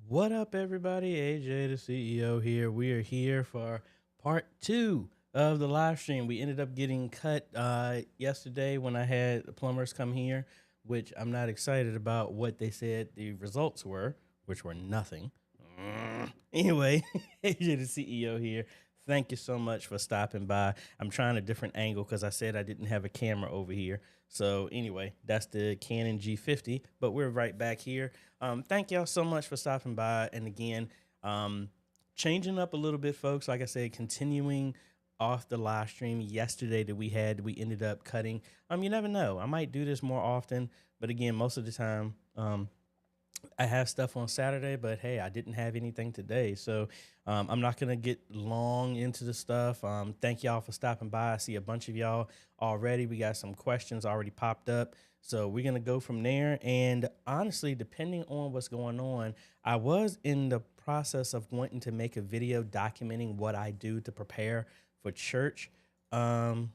What up, everybody? AJ, the CEO here. We are here for part two of the live stream. We ended up getting cut yesterday when I had the plumbers come here, which I'm not excited about what they said the results were, which were nothing. Anyway, AJ, the CEO here. Thank you so much for stopping by. I'm trying a different angle because I said I didn't have a camera over here. So anyway, that's the Canon G50, but we're right back here. Thank y'all so much for stopping by. And again, changing up a little bit, folks. Like I said, continuing off the live stream yesterday that we ended up cutting. You never know. I might do this more often, but again, most of the time, I have stuff on Saturday, but hey, I didn't have anything today. So I'm not going to get long into the stuff. Thank y'all for stopping by. I see a bunch of y'all already. We got some questions already popped up. So we're going to go from there. And honestly, depending on what's going on, I was in the process of wanting to make a video documenting what I do to prepare for church. Okay.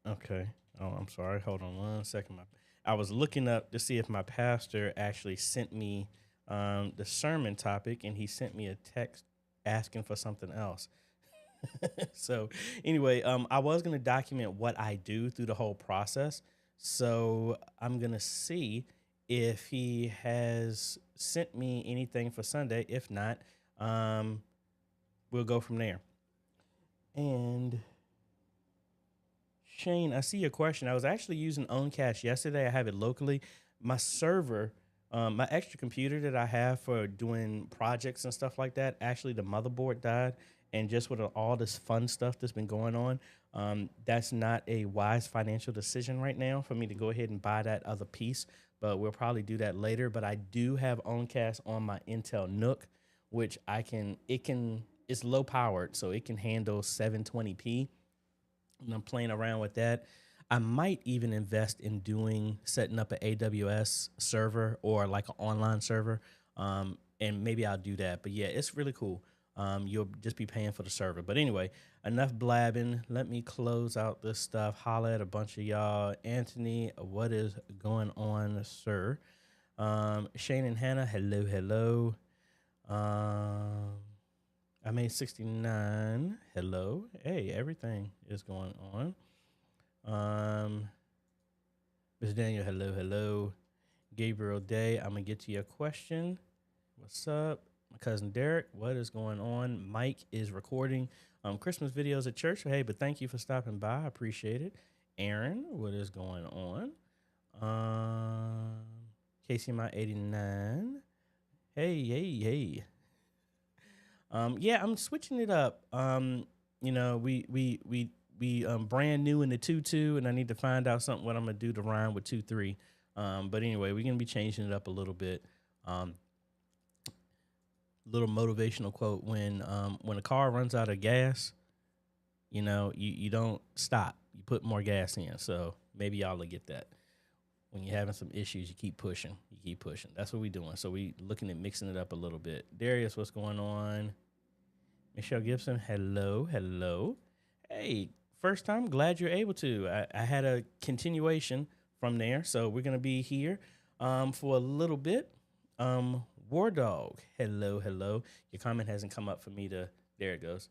Oh, I'm sorry. Hold on one second. I was looking up to see if my pastor actually sent me the sermon topic, and he sent me a text asking for something else. So anyway, I was going to document what I do through the whole process. So I'm going to see if he has sent me anything for Sunday. If not, we'll go from there. And Shane, I see your question. I was actually using OwnCache yesterday. I have it locally. My server, my extra computer that I have for doing projects and stuff like that, actually the motherboard died. And just with all this fun stuff that's been going on, that's not a wise financial decision right now for me to go ahead and buy that other piece. But we'll probably do that later. But I do have OwnCache on my Intel Nook, which it's low powered, so it can handle 720p. And I'm playing around with that. I might even invest in setting up an AWS server or like an online server. And maybe I'll do that. But yeah, it's really cool. You'll just be paying for the server. But anyway, enough blabbing. Let me close out this stuff. Holla at a bunch of y'all. Anthony, what is going on, sir? Shane and Hannah, hello, hello. I made 69. Hello. Hey, everything is going on. Mr. Daniel, hello, hello. Gabriel Day, I'm going to get to your question. What's up? My cousin Derek, what is going on? Mike is recording Christmas videos at church. Hey, but thank you for stopping by. I appreciate it. Aaron, what is going on? KCMI 89. Hey. Yeah, I'm switching it up. We brand new in the 2-2, and I need to find out what I'm gonna do to rhyme with 2-3. But anyway, we're gonna be changing it up a little bit. Little motivational quote: when a car runs out of gas, you don't stop. You put more gas in. So maybe y'all will get that. When you're having some issues, you keep pushing. That's what we're doing. So we looking at mixing it up a little bit. Darius, what's going on? Michelle Gibson, hello. Hey, first time, glad you're able to. I had a continuation from there, so we're going to be here for a little bit. War Dog, hello. Your comment hasn't come up for me to, there it goes.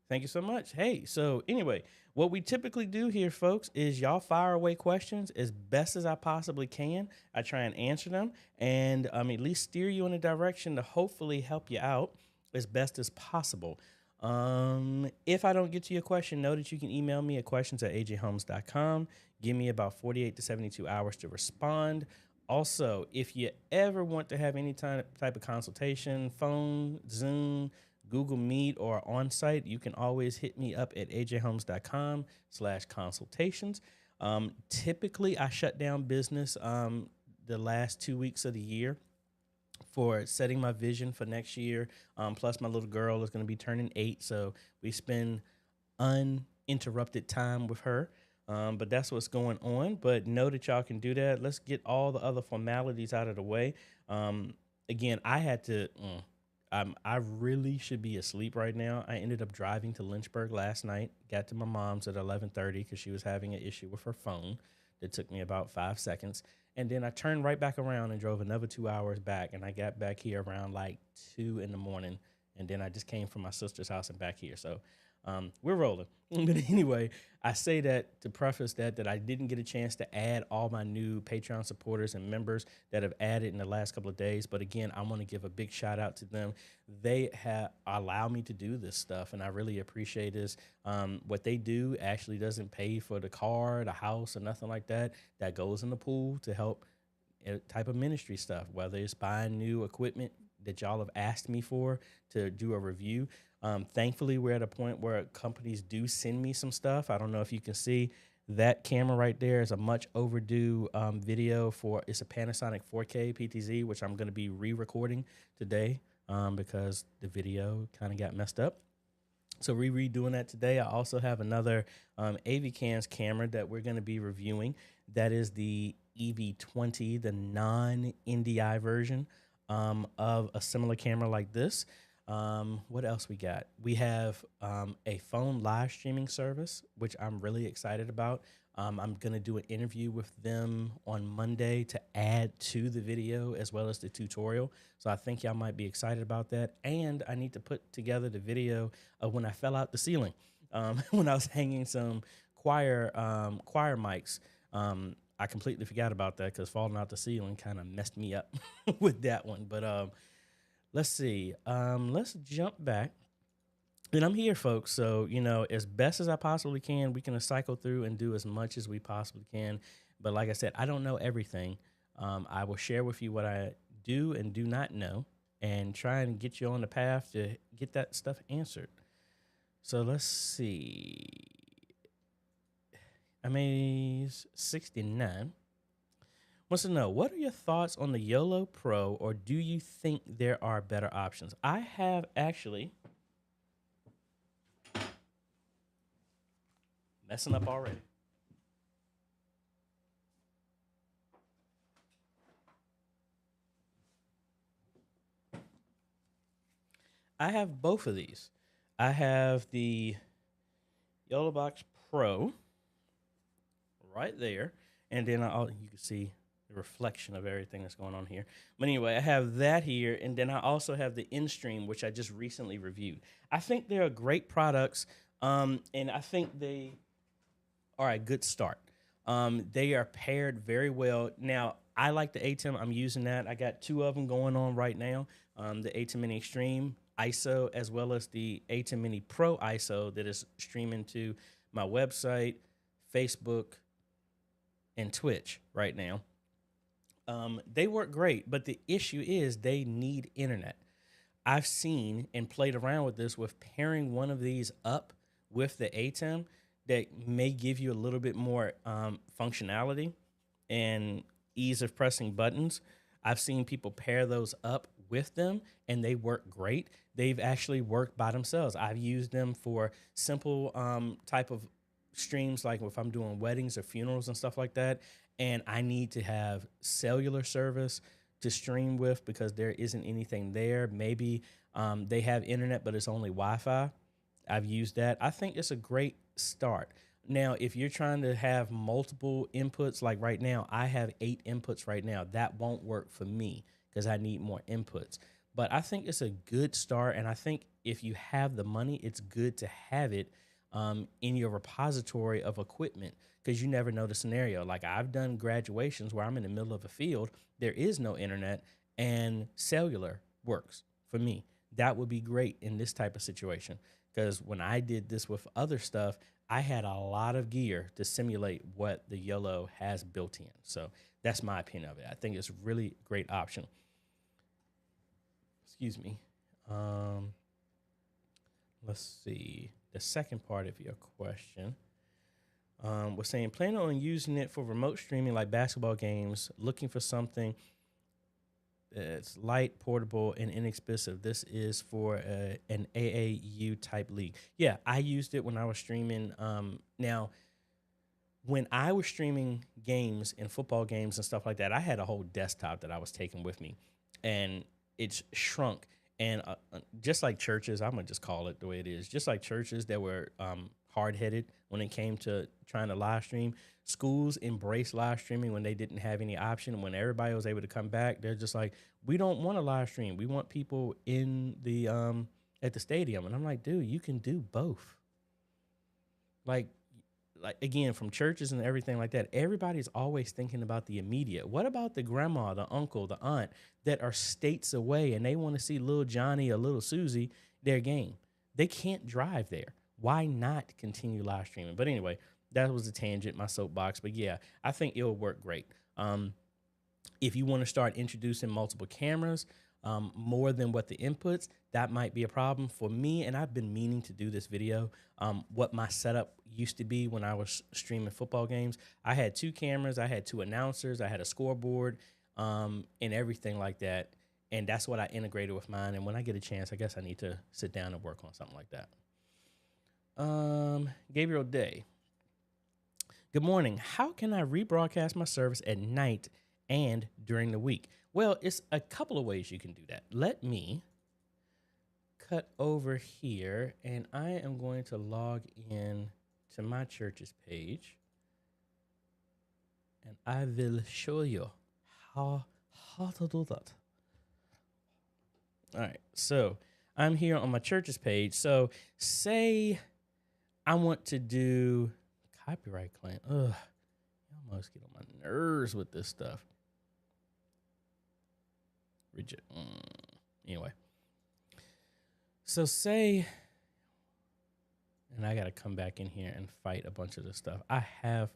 Thank you so much. Hey, so anyway, what we typically do here, folks, is y'all fire away questions as best as I possibly can. I try and answer them and at least steer you in a direction to hopefully help you out as best as possible. If I don't get to your question, know that you can email me at questions@ajhomes.com. Give me about 48 to 72 hours to respond. Also, if you ever want to have any type of consultation, phone, Zoom, Google Meet, or on-site, you can always hit me up at ajhomes.com/consultations. Typically, I shut down business the last 2 weeks of the year for setting my vision for next year. Plus, my little girl is going to be turning 8, so we spend uninterrupted time with her. But that's what's going on. But know that y'all can do that. Let's get all the other formalities out of the way. Again, I had to... I really should be asleep right now. I ended up driving to Lynchburg last night. Got to my mom's at 11:30 because she was having an issue with her phone. That took me about 5 seconds. And then I turned right back around and drove another 2 hours back. And I got back here around like 2 in the morning. And then I just came from my sister's house and back here. So we're rolling. But anyway, I say that to preface that I didn't get a chance to add all my new Patreon supporters and members that have added in the last couple of days. But again, I want to give a big shout out to them. They have allowed me to do this stuff, and I really appreciate this. What they do actually doesn't pay for the car, the house, or nothing like that. That goes in the pool to help type of ministry stuff, whether it's buying new equipment that y'all have asked me for to do a review. Thankfully, we're at a point where companies do send me some stuff. I don't know if you can see that camera right there is a much overdue video for, it's a Panasonic 4K PTZ, which I'm going to be re-recording today because the video kind of got messed up. So redoing that today. I also have another AVCams camera that we're going to be reviewing. That is the EV20, the non-NDI version of a similar camera like this. What else we got? We have a phone live streaming service, which I'm really excited about. I'm going to do an interview with them on Monday to add to the video as well as the tutorial. So I think y'all might be excited about that. And I need to put together the video of when I fell out the ceiling, when I was hanging some choir mics. I completely forgot about that because falling out the ceiling kind of messed me up with that one. But let's see. Let's jump back. And I'm here, folks. So, you know, as best as I possibly can, we can cycle through and do as much as we possibly can. But like I said, I don't know everything. I will share with you what I do and do not know and try and get you on the path to get that stuff answered. So let's see. Amaze 69 wants to know, what are your thoughts on the YOLO Pro, or do you think there are better options? I have actually messing up already. I have both of these. I have the YOLO Box Pro right there, and then you can see the reflection of everything that's going on here. But anyway, I have that here, and then I also have the InStream, which I just recently reviewed. I think they're great products, and I think they are a good start. They are paired very well. Now, I like the ATEM. I'm using that. I got two of them going on right now, the ATEM Mini Extreme ISO as well as the ATEM Mini Pro ISO that is streaming to my website, Facebook, and Twitch right now. They work great, but the issue is they need internet. I've seen and played around with this with pairing one of these up with the ATEM that may give you a little bit more functionality and ease of pressing buttons. I've seen people pair those up with them and they work great. They've actually worked by themselves. I've used them for simple type of streams, like if I'm doing weddings or funerals and stuff like that, and I need to have cellular service to stream with because there isn't anything there. Maybe they have internet, but it's only Wi-Fi. I've used that. I think it's a great start. Now, if you're trying to have multiple inputs, like right now, I have 8 inputs right now. That won't work for me because I need more inputs. But I think it's a good start, and I think if you have the money, it's good to have it in your repository of equipment because you never know the scenario. Like I've done graduations where I'm in the middle of a field, there is no internet, and cellular works for me. That would be great in this type of situation because when I did this with other stuff, I had a lot of gear to simulate what the YOLO has built in. So that's my opinion of it. I think it's a really great option. Excuse me. Let's see. The second part of your question was saying, planning on using it for remote streaming like basketball games, looking for something that's light, portable, and inexpensive. This is for an AAU type league. Yeah, I used it when I was streaming. Now, when I was streaming games and football games and stuff like that, I had a whole desktop that I was taking with me, and it's shrunk. And just like churches, I'm going to just call it the way it is. Just like churches that were hard headed when it came to trying to live stream. Schools embraced live streaming when they didn't have any option. When everybody was able to come back, they're just like, we don't want to live stream. We want people in the at the stadium. And I'm like, dude, you can do both. Like again, from churches and everything like that, everybody's always thinking about the immediate. What about the grandma, the uncle, the aunt that are states away and they want to see little Johnny or little Susie their game? They can't drive there. Why not continue live streaming? But anyway, that was a tangent, my soapbox. But yeah, I think it'll work great. If you want to start introducing multiple cameras, more than what the inputs, that might be a problem for me. And I've been meaning to do this video. What my setup used to be when I was streaming football games, I had 2 cameras, I had 2 announcers, I had a scoreboard, and everything like that. And that's what I integrated with mine. And when I get a chance, I guess I need to sit down and work on something like that. Gabriel Day. Good morning. How can I rebroadcast my service at night and during the week? Well, it's a couple of ways you can do that. Let me cut over here, and I am going to log in to my church's page, and I will show you how to do that. All right, so I'm here on my church's page. So say I want to do copyright claim. Ugh, you almost get on my nerves with this stuff. Anyway, so say, and I got to come back in here and fight a bunch of this stuff. I have,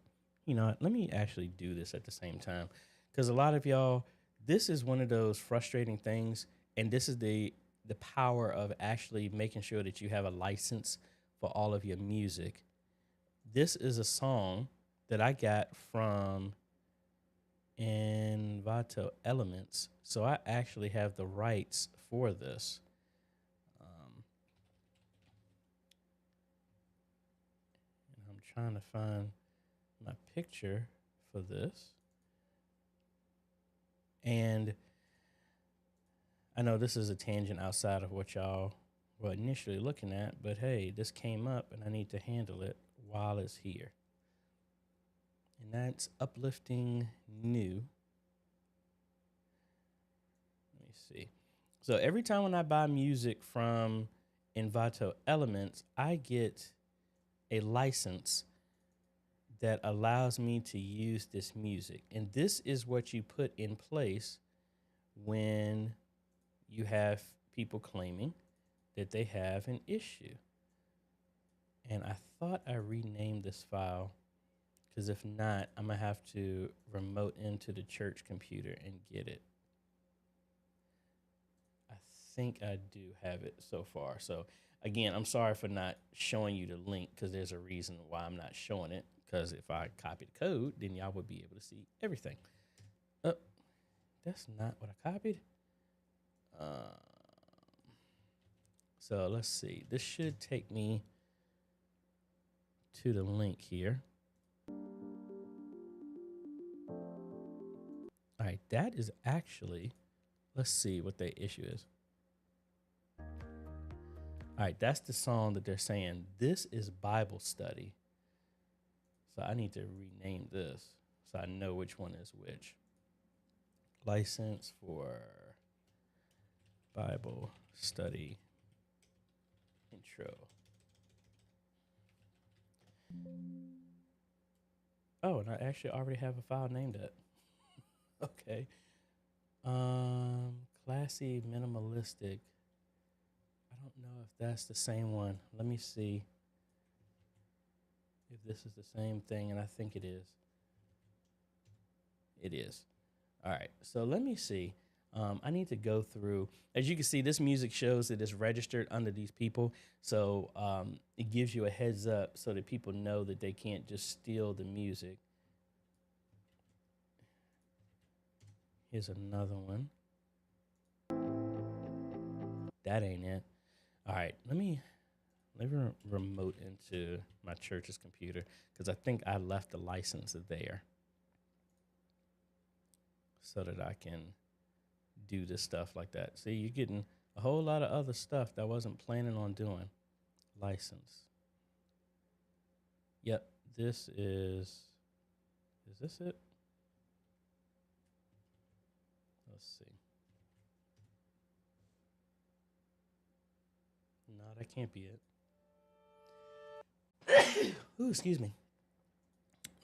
let me actually do this at the same time, because a lot of y'all, this is one of those frustrating things, and this is the power of actually making sure that you have a license for all of your music. This is a song that I got from Envato Elements, so I actually have the rights for this. And I'm trying to find my picture for this. And I know this is a tangent outside of what y'all were initially looking at, but hey, this came up and I need to handle it while it's here. And that's uplifting new. Let me see. So every time when I buy music from Envato Elements, I get a license that allows me to use this music. And this is what you put in place when you have people claiming that they have an issue. And I thought I renamed this file, because if not, I'm going to have to remote into the church computer and get it. I think I do have it so far. So again, I'm sorry for not showing you the link, because there's a reason why I'm not showing it, because if I copy the code, then y'all would be able to see everything. That's not what I copied. So let's see. This should take me to the link here. All right, that is actually, let's see what their issue is. All right, that's the song that they're saying. This is Bible study. So I need to rename this so I know which one is which. License for Bible study intro. Oh, and I actually already have a file named it. Okay. Classy minimalistic. I don't know if that's the same one. Let me see if this is the same thing, and I think it is. It is. All right, so let me see. I need to go through. As you can see, this music shows that it's registered under these people. So it gives you a heads up so that people know that they can't just steal the music. Here's another one. That ain't it. All right, let me remote into my church's computer, because I think I left the license there so that I can do this stuff like that. See, you're getting a whole lot of other stuff that I wasn't planning on doing. License. Yep, this is this it? Let's see. No, that can't be it. Ooh, excuse me.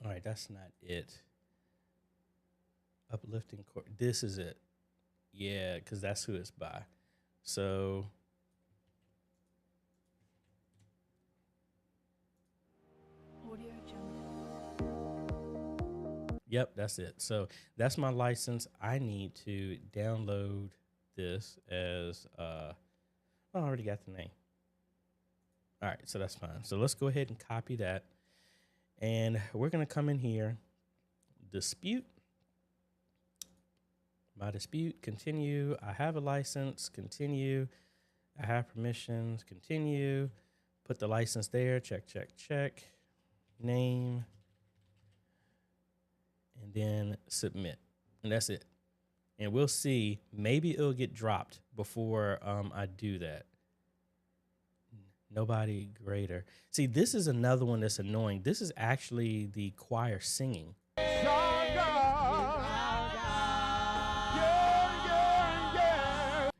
All right, that's not it. Uplifting court. This is it. Yeah, because that's who it's by. So yep, that's it. So that's my license. I need to download this as I already got the name. All right, so that's fine. So let's go ahead and copy that. And we're gonna come in here, dispute. My dispute, continue. I have a license, continue. I have permissions, continue. Put the license there, check, check, check. Name. And then submit. And that's it. And we'll see, maybe it'll get dropped before I do that. Nobody greater. See, this is another one that's annoying. This is actually the choir singing.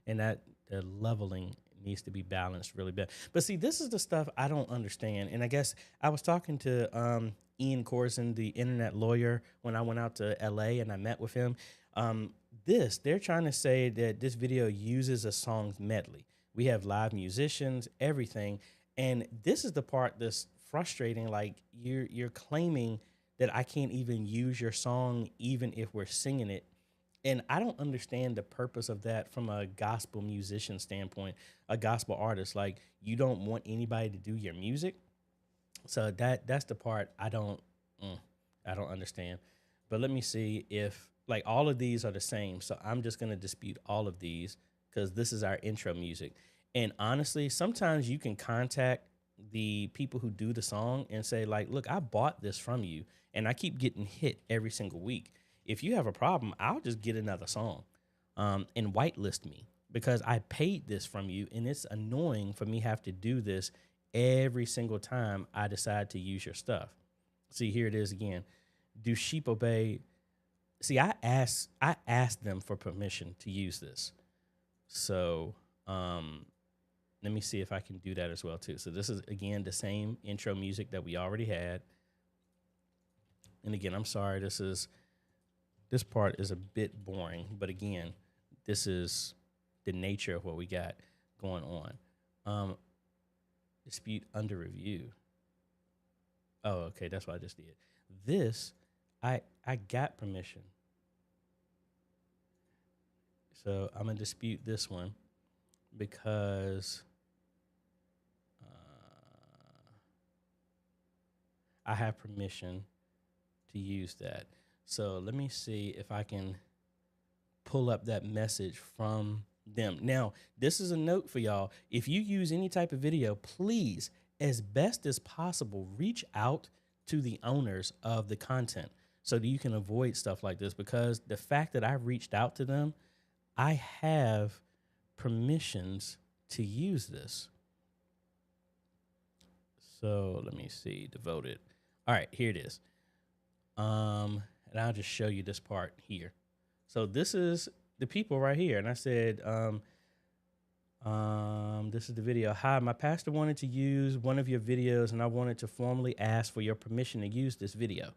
And that the leveling needs to be balanced really bad. But see, this is the stuff I don't understand. And I guess I was talking to Ian Corson, the internet lawyer, when I went out to LA and I met with him. They're trying to say that this video uses a song's medley. We have live musicians, everything. And this is the part that's frustrating. Like you're claiming that I can't even use your song, even if we're singing it. And I don't understand the purpose of that from a gospel musician standpoint, a gospel artist. Like you don't want anybody to do your music. So that's the part I don't understand. But let me see if like all of these are the same. So I'm just going to dispute all of these because this is our intro music. And honestly, sometimes you can contact the people who do the song and say like, look, I bought this from you and I keep getting hit every single week. If you have a problem, I'll just get another song and whitelist me because I paid this from you. And it's annoying for me have to do this every single time I decide to use your stuff. See, here it is again. Do sheep obey? See, I asked them for permission to use this. So let me see if I can do that as well too. So this is again the same intro music that we already had. And again, I'm sorry, this part is a bit boring, but again, this is the nature of what we got going on. Dispute under review. Oh, okay, that's what I just did. This, I got permission. So I'm gonna dispute this one because I have permission to use that. So let me see if I can pull up that message from them. Now, this is a note for y'all. If you use any type of video, please, as best as possible, reach out to the owners of the content so that you can avoid stuff like this, because the fact that I reached out to them, I have permissions to use this. So let me see, devoted. All right, here it is. And I'll just show you this part here. So this is the people right here. And I said, this is the video. Hi, my pastor wanted to use one of your videos and I wanted to formally ask for your permission to use this video.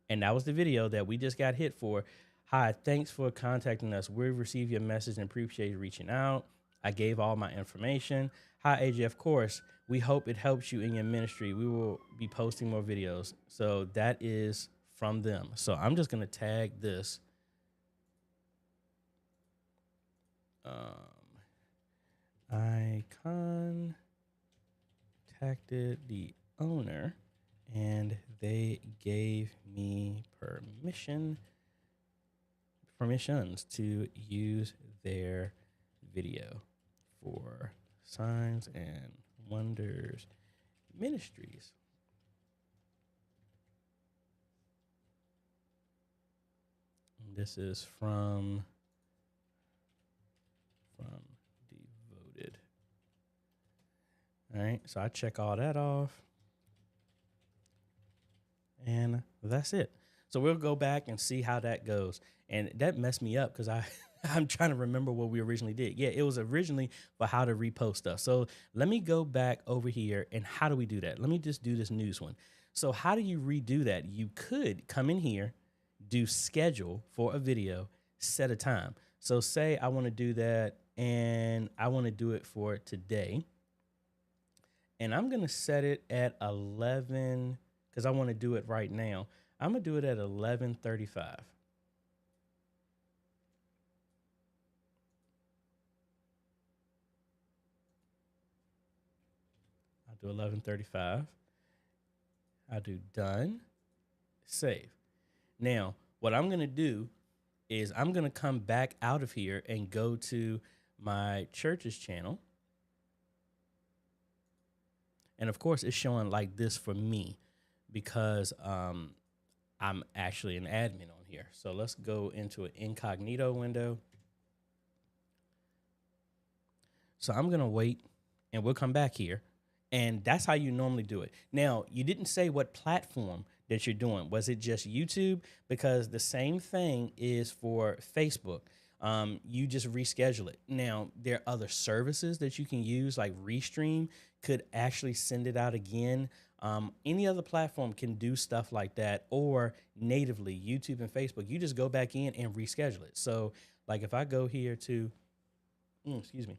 And that was the video that we just got hit for. Hi, thanks for contacting us. We received your message and appreciate you reaching out. I gave all my information. Hi, AJ, of course. We hope it helps you in your ministry. We will be posting more videos. So that is from them. So I'm just going to tag this. I contacted the owner and they gave me permissions to use their video for Signs and Wonders Ministries. And this is from Devoted. All right, so I check all that off. And that's it. So we'll go back and see how that goes. And that messed me up because I'm trying to remember what we originally did. Yeah, it was originally for how to repost stuff. So let me go back over here and how do we do that? Let me just do this news one. So how do you redo that? You could come in here, do schedule for a video, set a time. So say I want to do that and I want to do it for today. And I'm going to set it at 11 because I want to do it right now. I'm going to do it at 11:35. I'll do 11:35. I'll do done, save. Now, what I'm going to do is I'm going to come back out of here and go to my church's channel. And of course, it's showing like this for me because I'm actually an admin on here. So let's go into an incognito window. So I'm going to wait and we'll come back here. And that's how you normally do it. Now, you didn't say what platform that you're doing. Was it just YouTube? Because the same thing is for Facebook. You just reschedule it. Now, there are other services that you can use, like Restream could actually send it out again. Any other platform can do stuff like that, or natively, YouTube and Facebook, you just go back in and reschedule it. So, like if I go here to, excuse me,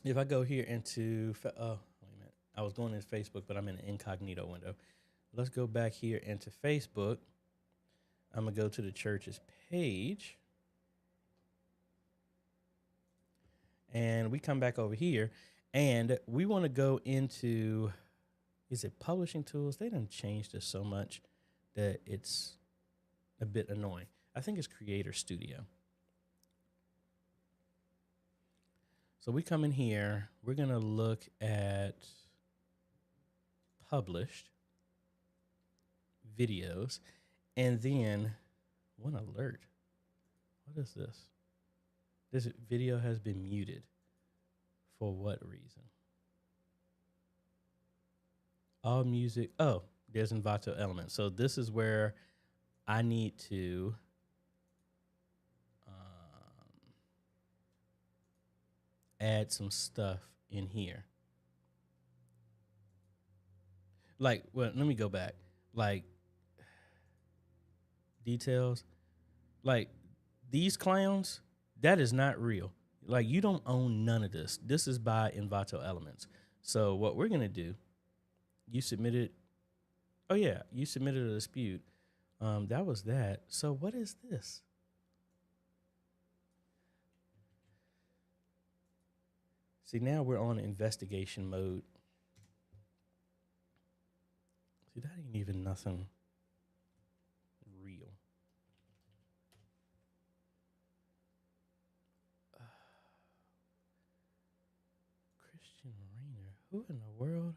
if I go here into, wait a minute, I was going into Facebook, but I'm in an incognito window. Let's go back here into Facebook. I'm gonna go to the church's page. And we come back over here and we want to go into, is it publishing tools? They done changed this so much that it's a bit annoying. I think it's Creator Studio. So we come in here, we're going to look at published videos, and then one alert. What is this? This video has been muted. For what reason? All music. Oh, there's Envato Elements. So this is where I need to add some stuff in here. Like, well, let me go back. Like, details. Like, these clowns, that is not real. Like, you don't own none of this. This is by Envato Elements. So what we're going to do, you submitted, oh yeah, you submitted a dispute. That was that. So what is this? See, now we're on investigation mode. See, that ain't even nothing real. Christian Rayner, who in the world?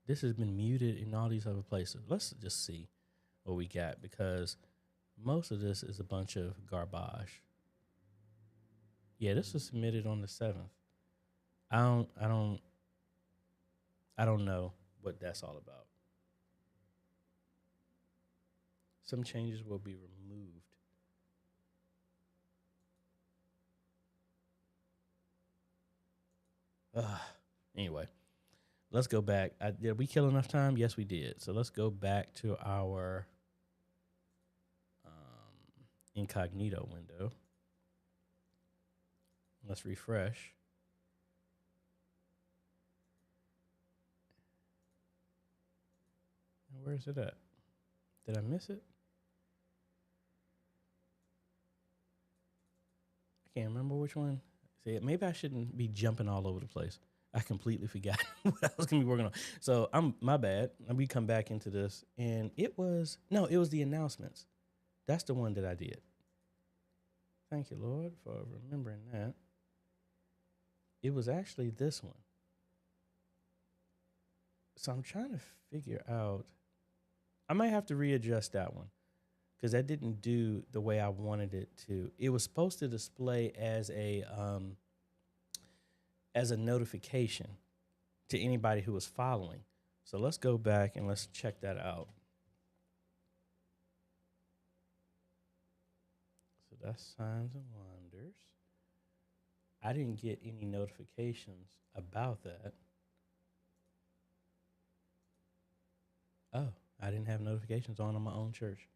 This has been muted in all these other places. Let's just see what we got, because most of this is a bunch of garbage. Yeah, this was submitted on the 7th. I don't know what that's all about. Some changes will be removed. Anyway, let's go back. Did we kill enough time? Yes, we did. So let's go back to our incognito window. Let's refresh. Where is it at? Did I miss it? I can't remember which one. See, maybe I shouldn't be jumping all over the place. I completely forgot what I was gonna be working on. So my bad. Let me come back into this. And it was the announcements. That's the one that I did. Thank you, Lord, for remembering that. It was actually this one. So I'm trying to figure out. I might have to readjust that one because that didn't do the way I wanted it to. It was supposed to display as a notification to anybody who was following. So let's go back and let's check that out. So that's signs and wonders. I didn't get any notifications about that. Oh, I didn't have notifications on my own church.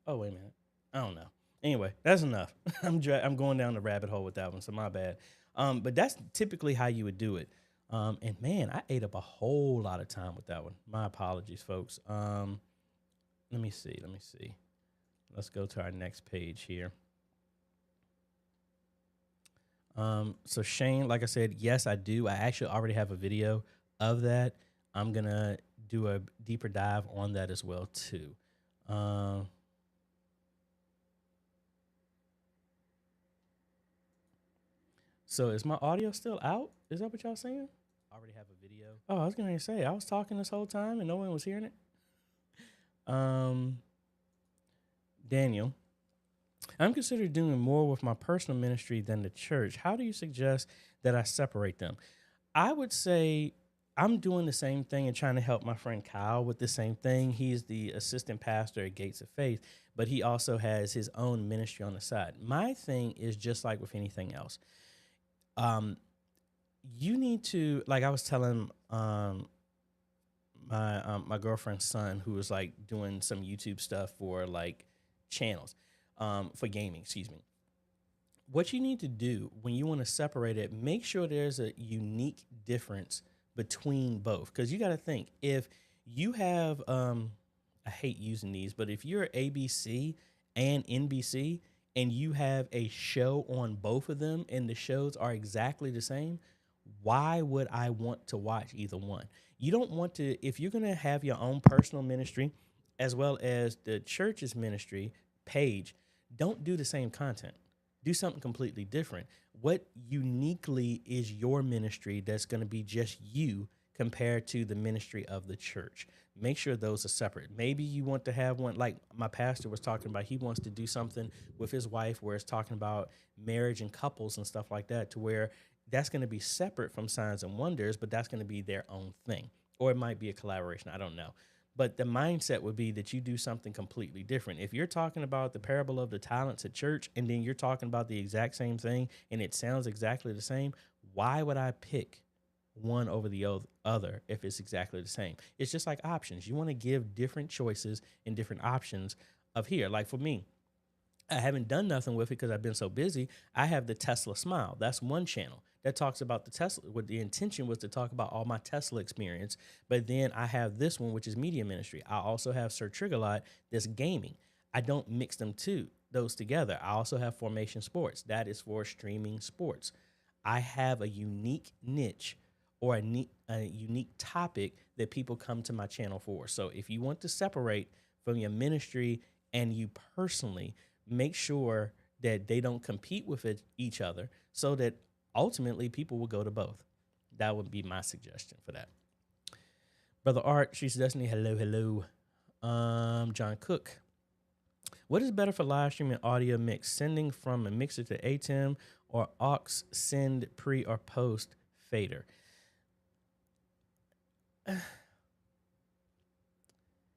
Oh, wait a minute. I don't know. Anyway, that's enough. I'm going down the rabbit hole with that one, so my bad. But that's typically how you would do it. And man, I ate up a whole lot of time with that one. My apologies, folks. Let me see. Let's go to our next page here. So Shane, like I said, yes, I do. I actually already have a video of that. I'm gonna do a deeper dive on that as well too. So is my audio still out? Is that what y'all saying? I already have a video. Oh, I was gonna say I was talking this whole time and no one was hearing it. Daniel, I'm considering doing more with my personal ministry than the church. How do you suggest that I separate them? I would say I'm doing the same thing and trying to help my friend Kyle with the same thing. He's the assistant pastor at Gates of Faith, but he also has his own ministry on the side. My thing is just like with anything else. You need to, like I was telling my girlfriend's son, who was like doing some YouTube stuff for like channels for gaming, excuse me. What you need to do when you want to separate it, make sure there's a unique difference between both. Because you got to think, if you have, I hate using these, but if you're ABC and NBC and you have a show on both of them and the shows are exactly the same, why would I want to watch either one? You don't want to, if you're going to have your own personal ministry as well as the church's ministry page, don't do the same content. Do something completely different. What uniquely is your ministry that's going to be just you compared to the ministry of the church? Make sure those are separate. Maybe you want to have one, like my pastor was talking about, he wants to do something with his wife where it's talking about marriage and couples and stuff like that, to where that's going to be separate from Signs and Wonders, but that's going to be their own thing. Or it might be a collaboration. I don't know. But the mindset would be that you do something completely different. If you're talking about the parable of the talents at church and then you're talking about the exact same thing and it sounds exactly the same, why would I pick one over the other if it's exactly the same? It's just like options. You want to give different choices and different options of here. Like for me, I haven't done nothing with it because I've been so busy. I have the Tesla Smile. That's one channel that talks about the Tesla. What the intention was to talk about all my Tesla experience. But then I have this one, which is media ministry. I also have Sir Triggerlot, that's gaming. I don't mix those together. I also have Formation Sports. That is for streaming sports. I have a unique niche or a unique topic that people come to my channel for. So if you want to separate from your ministry and you personally, make sure that they don't compete with each other so that ultimately people will go to both. That would be my suggestion for that. Brother Art, She's Destiny, hello. John Cook. What is better for live streaming audio mix? Sending from a mixer to ATEM or aux send pre or post fader?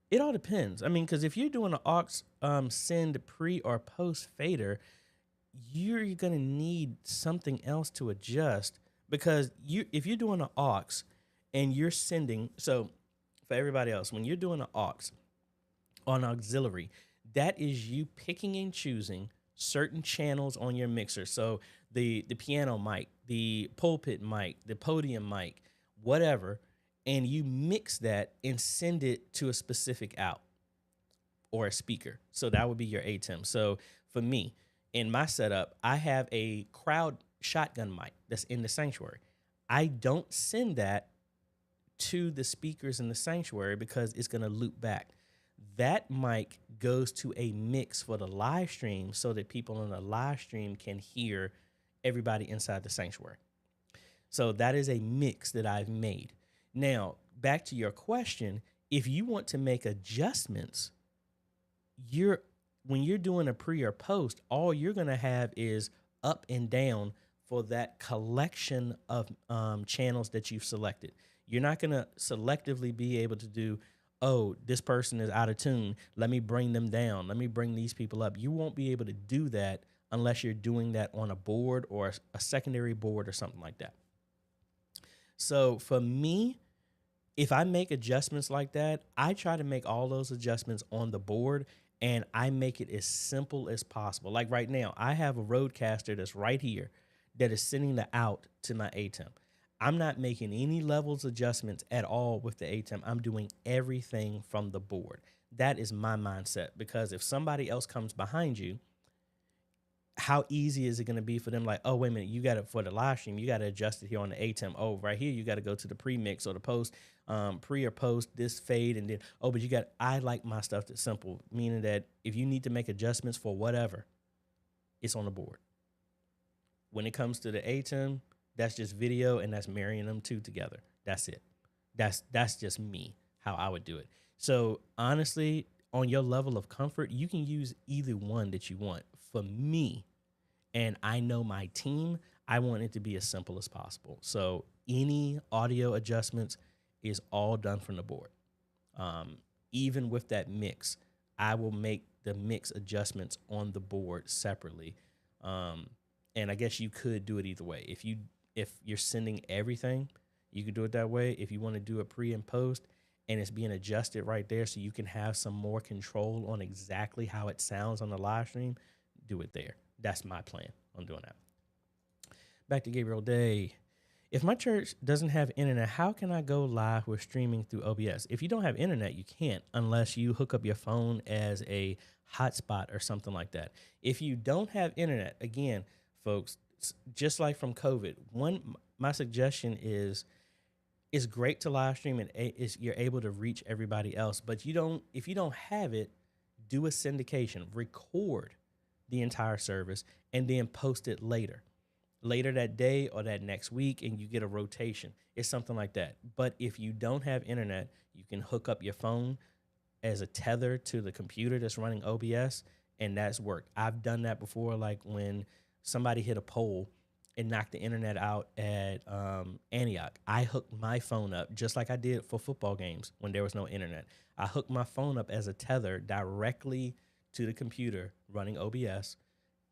It all depends. I mean, because if you're doing an aux send pre or post fader, you're going to need something else to adjust, because if you're doing an aux and you're sending, so for everybody else, when you're doing an aux on auxiliary, that is you picking and choosing certain channels on your mixer. So the piano mic, the pulpit mic, the podium mic, whatever, and you mix that and send it to a specific out or a speaker. So that would be your ATEM. So for me, in my setup, I have a crowd shotgun mic that's in the sanctuary. I don't send that to the speakers in the sanctuary because it's going to loop back. That mic goes to a mix for the live stream so that people in the live stream can hear everybody inside the sanctuary. So that is a mix that I've made. Now, back to your question, if you want to make adjustments, when you're doing a pre or post, all you're going to have is up and down for that collection of channels that you've selected. You're not going to selectively be able to do, oh, this person is out of tune. Let me bring them down. Let me bring these people up. You won't be able to do that unless you're doing that on a board or a secondary board or something like that. So for me, if I make adjustments like that, I try to make all those adjustments on the board, and I make it as simple as possible. Like right now, I have a roadcaster that's right here that is sending the out to my ATEM. I'm not making any levels adjustments at all with the ATEM. I'm doing everything from the board. That is my mindset, because if somebody else comes behind you, how easy is it going to be for them? Like, oh, wait a minute, you got it for the live stream. You got to adjust it here on the ATEM. Oh, right here, you got to go to the pre-mix or the post, pre or post this fade. And then, oh, but I like my stuff that's simple, meaning that if you need to make adjustments for whatever, it's on the board. When it comes to the ATEM, that's just video, and that's marrying them two together. That's it. That's just me, how I would do it. So honestly, on your level of comfort, you can use either one that you want. For me, and I know my team, I want it to be as simple as possible. So any audio adjustments is all done from the board. Even with that mix, I will make the mix adjustments on the board separately. And I guess you could do it either way. If you're sending everything, you could do it that way. If you want to do a pre and post and it's being adjusted right there so you can have some more control on exactly how it sounds on the live stream, do it there. That's my plan on doing that. Back to Gabriel Day. If my church doesn't have internet, how can I go live with streaming through OBS? If you don't have internet, you can't unless you hook up your phone as a hotspot or something like that. If you don't have internet, again, folks, just like from COVID, my suggestion is it's great to live stream and you're able to reach everybody else, but if you don't have it, do a syndication, record the entire service, and then post it later that day or that next week, and you get a rotation. It's something like that. But if you don't have internet, you can hook up your phone as a tether to the computer that's running OBS, and that's worked. I've done that before, like when somebody hit a pole and knocked the internet out at Antioch. I hooked my phone up just like I did for football games when there was no internet. I hooked my phone up as a tether directly to the computer running OBS,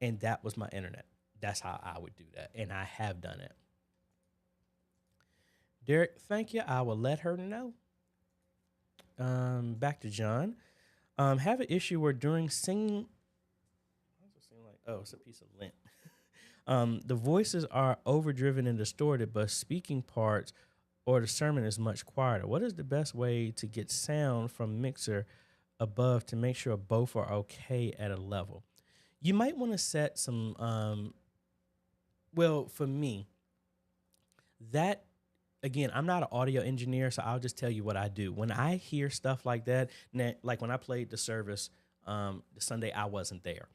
and that was my internet. That's how I would do that, and I have done it. Derek, thank you. I will let her know. Back to John. Have an issue where during singing, why does it seem like, oh, it's a piece of lint. The voices are overdriven and distorted, but speaking parts or the sermon is much quieter. What is the best way to get sound from mixer above to make sure both are okay at a level? You might want to set some, well, for me, that, again, I'm not an audio engineer, so I'll just tell you what I do. When I hear stuff like that, like when I played the service the Sunday I wasn't there,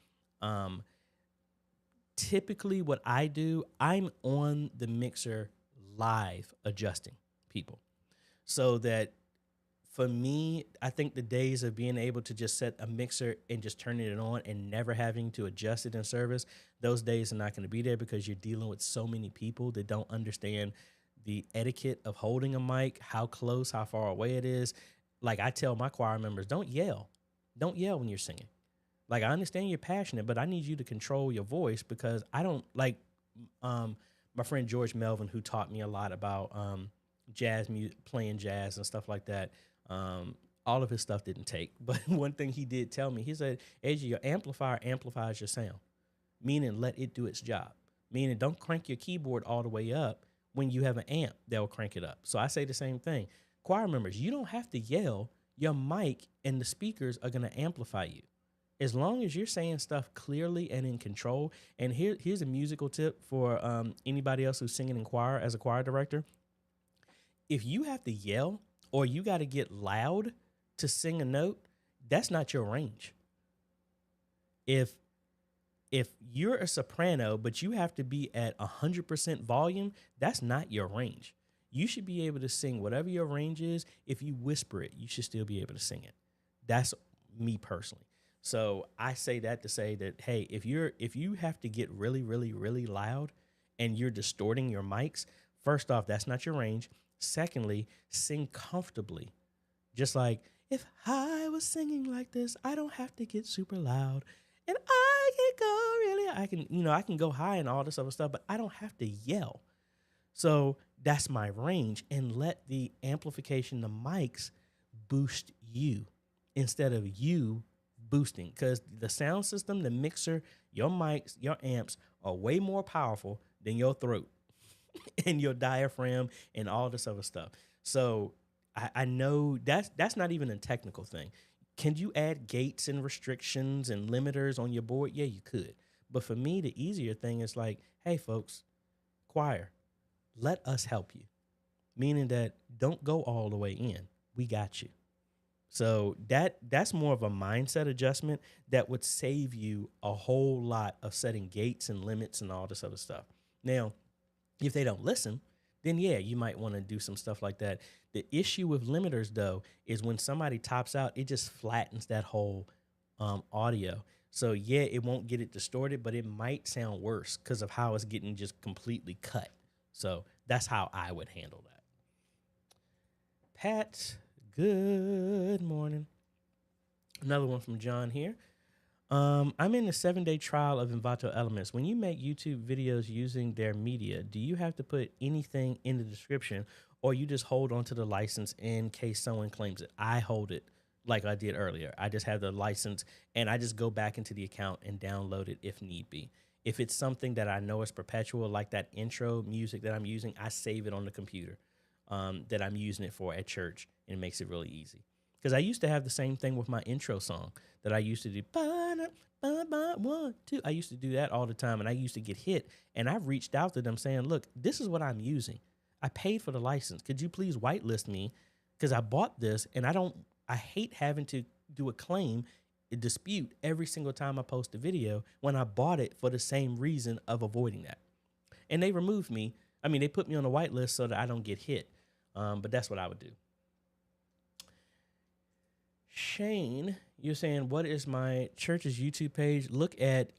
typically what I do, I'm on the mixer live adjusting people. So that for me, I think the days of being able to just set a mixer and just turning it on and never having to adjust it in service, those days are not going to be there, because you're dealing with so many people that don't understand the etiquette of holding a mic, how close, how far away it is. Like I tell my choir members, don't yell. Don't yell when you're singing. Like, I understand you're passionate, but I need you to control your voice, because I don't like my friend George Melvin, who taught me a lot about jazz music, playing jazz and stuff like that. All of his stuff didn't take, but one thing he did tell me, he said, AJ, your amplifier amplifies your sound, meaning let it do its job, meaning don't crank your keyboard all the way up. When you have an amp, they'll crank it up. So I say the same thing. Choir members, you don't have to yell. Your mic and the speakers are going to amplify you. As long as you're saying stuff clearly and in control. And here's a musical tip for anybody else who's singing in choir as a choir director. If you have to yell or you got to get loud to sing a note, that's not your range. If you're a soprano, but you have to be at 100% volume, that's not your range. You should be able to sing whatever your range is. If you whisper it, you should still be able to sing it. That's me personally. So I say that to say that, hey, if you have to get really, really, really loud and you're distorting your mics, first off, that's not your range. Secondly, sing comfortably. Just like If I was singing like this, I don't have to get super loud. And I can go really, I can go high and all this other stuff, but I don't have to yell. So that's my range. And let the amplification, the mics, boost you instead of you boosting. Because the sound system, the mixer, your mics, your amps are way more powerful than your throat and your diaphragm and all this other stuff. So I know that's not even a technical thing. Can you add gates and restrictions and limiters on your board? Yeah, you could. But for me, the easier thing is like, hey, folks, choir, let us help you. Meaning that don't go all the way in. We got you. So that's more of a mindset adjustment that would save you a whole lot of setting gates and limits and all this other stuff. Now, if they don't listen, then yeah, you might want to do some stuff like that. The issue with limiters, though, is when somebody tops out, it just flattens that whole audio. So yeah, it won't get it distorted, but it might sound worse because of how it's getting just completely cut. So that's how I would handle that. Pat, good morning. Another one from John here. I'm in the 7-day trial of Envato Elements. When you make YouTube videos using their media, do you have to put anything in the description, or you just hold onto the license in case someone claims it? I hold it like I did earlier. I just have the license, and I just go back into the account and download it if need be. If it's something that I know is perpetual, like that intro music that I'm using, I save it on the computer that I'm using it for at church, and it makes it really easy. Because I used to have the same thing with my intro song that I used to do. 1, 2. I used to do that all the time, and I used to get hit. And I've reached out to them saying, look, this is what I'm using. I paid for the license. Could you please whitelist me? Because I bought this, and I hate having to do a claim, a dispute every single time I post a video when I bought it for the same reason of avoiding that. And they removed me. I mean, they put me on the whitelist so that I don't get hit. But that's what I would do. Shane, you're saying, what is my church's YouTube page? Look at,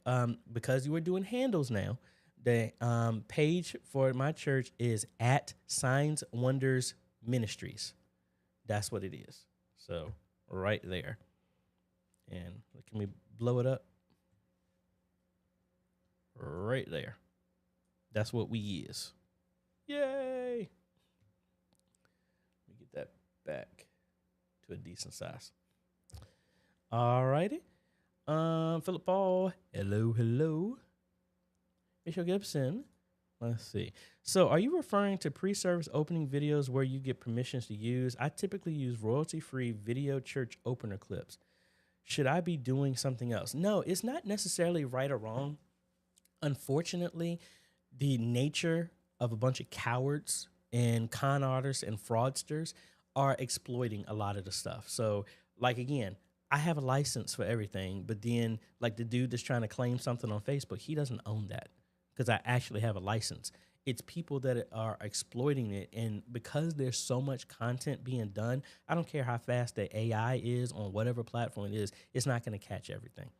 because you were doing handles now, the page for my church is at Signs Wonders Ministries. That's what it is. So right there. And can we blow it up? Right there. That's what we is. Yay. Let me get that back to a decent size. All righty. Philip Paul. Hello. Michelle Gibson. Let's see. So are you referring to pre-service opening videos where you get permissions to use? I typically use royalty-free video church opener clips. Should I be doing something else? No, it's not necessarily right or wrong. Unfortunately, the nature of a bunch of cowards and con artists and fraudsters are exploiting a lot of the stuff. So, like, again, I have a license for everything, but then, like, the dude that's trying to claim something on Facebook, he doesn't own that because I actually have a license. It's people that are exploiting it, and because there's so much content being done, I don't care how fast the AI is on whatever platform it is, it's not going to catch everything.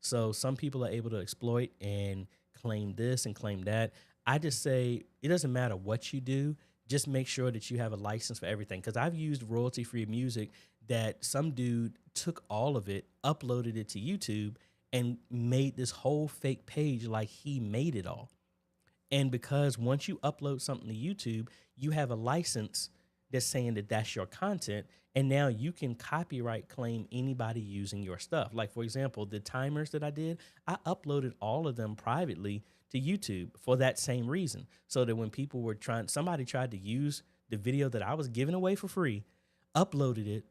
So some people are able to exploit and claim this and claim that. I just say it doesn't matter what you do, just make sure that you have a license for everything. Because I've used royalty-free music that some dude took all of it, uploaded it to YouTube, and made this whole fake page like he made it all. And because once you upload something to YouTube, you have a license that's saying that that's your content, and now you can copyright claim anybody using your stuff. Like, for example, the timers that I did, I uploaded all of them privately to YouTube for that same reason, so that when people were somebody tried to use the video that I was giving away for free, uploaded it,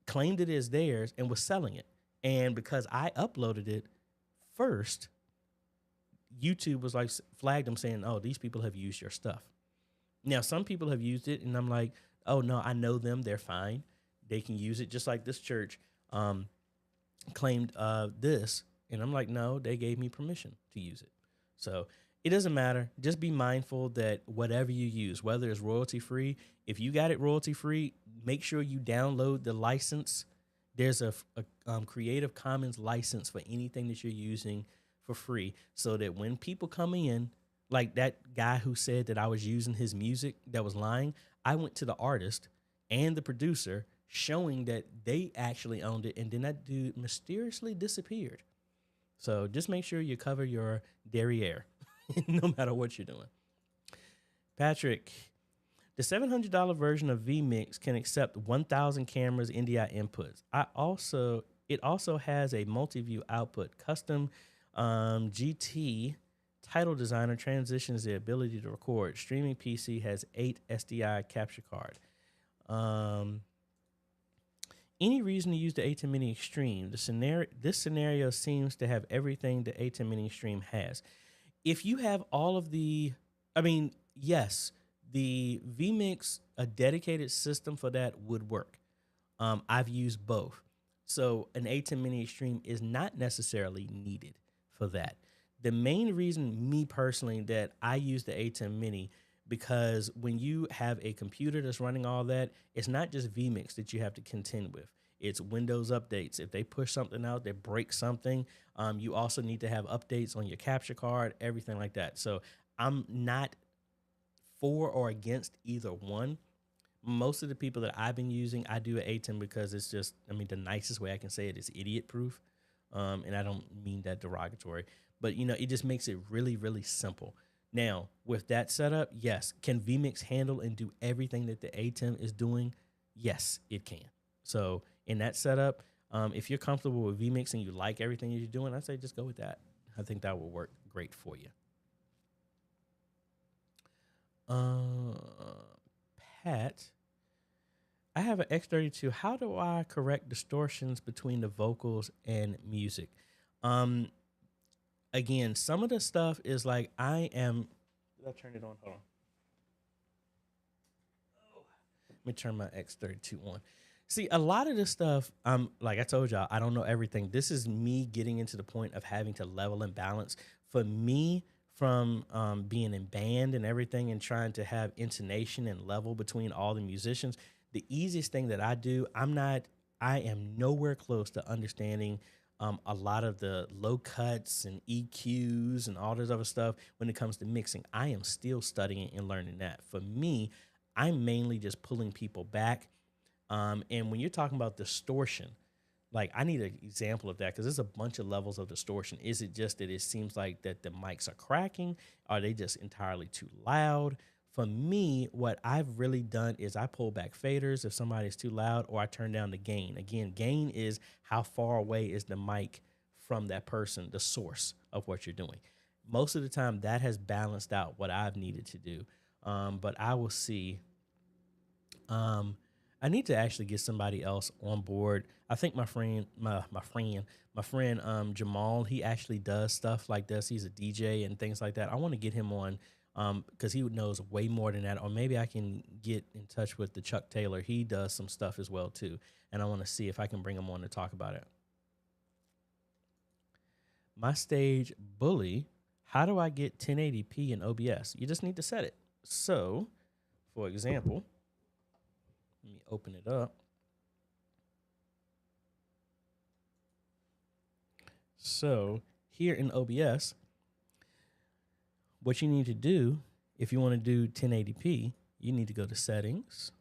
claimed it as theirs, and was selling it. And because I uploaded it first, YouTube was like flagged them saying, oh, these people have used your stuff. Now, some people have used it, and I'm like, oh, no, I know them. They're fine. They can use it, just like this church claimed this. And I'm like, no, they gave me permission to use it. So it doesn't matter. Just be mindful that whatever you use, whether it's royalty-free, if you got it royalty-free, make sure you download the license. There's a Creative Commons license for anything that you're using for free, so that when people come in, like that guy who said that I was using his music that was lying, I went to the artist and the producer showing that they actually owned it, and then that dude mysteriously disappeared. So just make sure you cover your derriere, no matter what you're doing. Patrick, the $700 version of vMix can accept 1,000 cameras NDI inputs. It also has a multi-view output. Custom GT title designer transitions the ability to record. Streaming PC has 8 SDI capture card. Any reason to use the A10 Mini Extreme? This scenario seems to have everything the A10 Mini Extreme has. If you have all of yes, the vMix, a dedicated system for that would work. I've used both. So an A10 Mini Extreme is not necessarily needed for that. The main reason, me personally, that I use the A10 Mini, because when you have a computer that's running all that, it's not just vMix that you have to contend with. It's Windows updates. If they push something out, they break something. You also need to have updates on your capture card, everything like that. So I'm not for or against either one. Most of the people that I've been using, I do an A10 because it's just, the nicest way I can say it is idiot proof. And I don't mean that derogatory, but it just makes it really, really simple. Now, with that setup, yes. Can vMix handle and do everything that the A10 is doing? Yes, it can. So in that setup, if you're comfortable with vMix and you like everything you're doing, I'd say just go with that. I think that will work great for you. Pat, I have an X32. How do I correct distortions between the vocals and music? Again, some of the stuff is like did I turn it on? Hold on. Let me turn my X32 on. See, a lot of this stuff, like I told y'all, I don't know everything. This is me getting into the point of having to level and balance. For me, from being in band and everything and trying to have intonation and level between all the musicians, the easiest thing that I do, I am nowhere close to understanding a lot of the low cuts and EQs and all this other stuff when it comes to mixing. I am still studying and learning that. For me, I'm mainly just pulling people back. And when you're talking about distortion, like I need an example of that because there's a bunch of levels of distortion. Is it just that it seems like that the mics are cracking? Are they just entirely too loud? For me, what I've really done is I pull back faders if somebody's too loud, or I turn down the gain. Again, gain is how far away is the mic from that person, the source of what you're doing. Most of the time, that has balanced out what I've needed to do. But I will see. I need to actually get somebody else on board. I think my friend Jamal, he actually does stuff like this. He's a DJ and things like that. I want to get him on because he knows way more than that. Or maybe I can get in touch with the Chuck Taylor. He does some stuff as well too. And I want to see if I can bring him on to talk about it. My stage bully, how do I get 1080p in OBS? You just need to set it. So, for example, let me open it up. So here in OBS, what you need to do, if you want to do 1080p, you need to go to settings,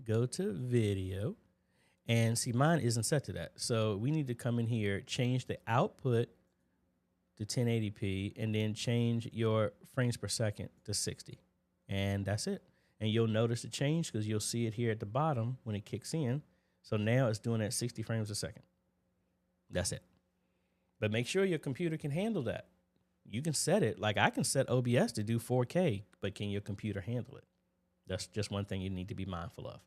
go to video, and see mine isn't set to that. So we need to come in here, change the output to 1080p, and then change your frames per second to 60. And that's it. And you'll notice the change because you'll see it here at the bottom when it kicks in. So now it's doing at 60 frames a second. That's it. But make sure your computer can handle that. You can set it. Like I can set OBS to do 4K, but can your computer handle it? That's just one thing you need to be mindful of.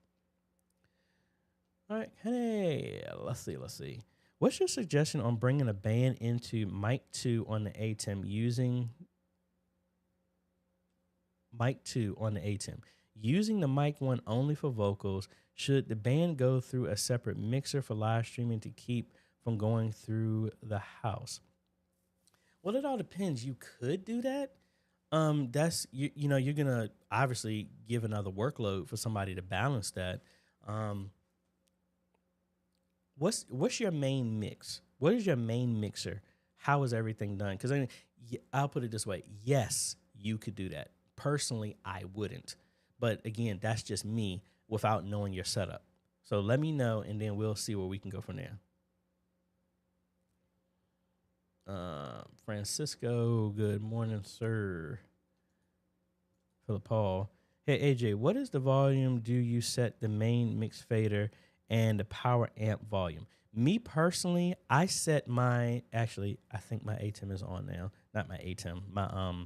All right. Hey, let's see. What's your suggestion on bringing a band into mic 2 on the ATEM using mic 2 on the ATEM? Using the mic 1 only for vocals, should the band go through a separate mixer for live streaming to keep from going through the house? Well, it all depends. You could do that. That's you know, you're gonna obviously give another workload for somebody to balance that. What's your main mix? What is your main mixer? How is everything done? Because I'll put it this way. Yes, you could do that. Personally, I wouldn't. But again, that's just me without knowing your setup. So let me know, and then we'll see where we can go from there. Francisco, good morning, sir. Philip Paul. Hey, AJ, what is the volume do you set the main mix fader and the power amp volume? Me personally, I set my, actually, I think my ATEM is on now. Not my ATEM, my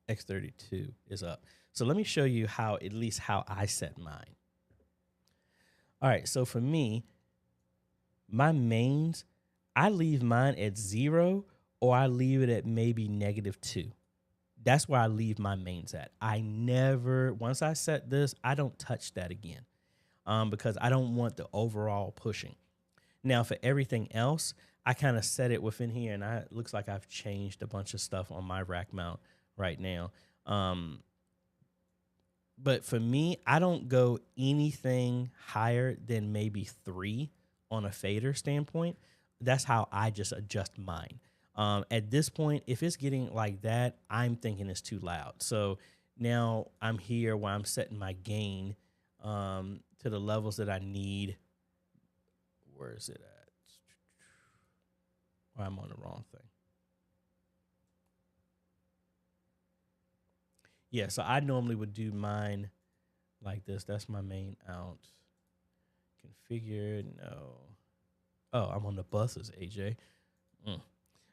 X32 is up. So let me show you how, at least how I set mine. All right, so for me, my mains, I leave mine at 0 or I leave it at maybe -2. That's where I leave my mains at. I never, once I set this, I don't touch that again because I don't want the overall pushing. Now, for everything else, I kind of set it within here, and it looks like I've changed a bunch of stuff on my rack mount right now. But for me, I don't go anything higher than maybe 3 on a fader standpoint. That's how I just adjust mine. At this point, if it's getting like that, I'm thinking it's too loud. So now I'm here where I'm setting my gain to the levels that I need. Where is it at? Or I'm on the wrong thing. Yeah, so I normally would do mine like this. That's my main out. Configure, no. Oh, I'm on the buses, AJ.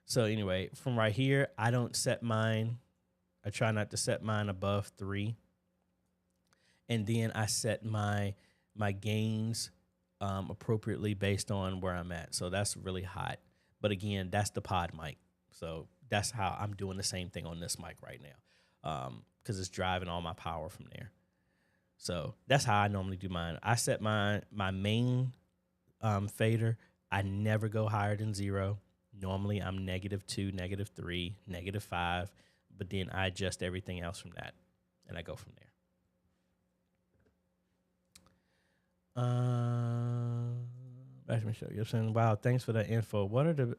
So anyway, from right here, I don't set mine. I try not to set mine above 3. And then I set my gains appropriately based on where I'm at. So that's really hot. But again, that's the pod mic. So that's how I'm doing the same thing on this mic right now because it's driving all my power from there. So that's how I normally do mine. I set my main fader. I never go higher than 0. Normally, I'm -2, -3, -5, but then I adjust everything else from that, and I go from there. Back to my show. You're saying, wow, thanks for that info. What are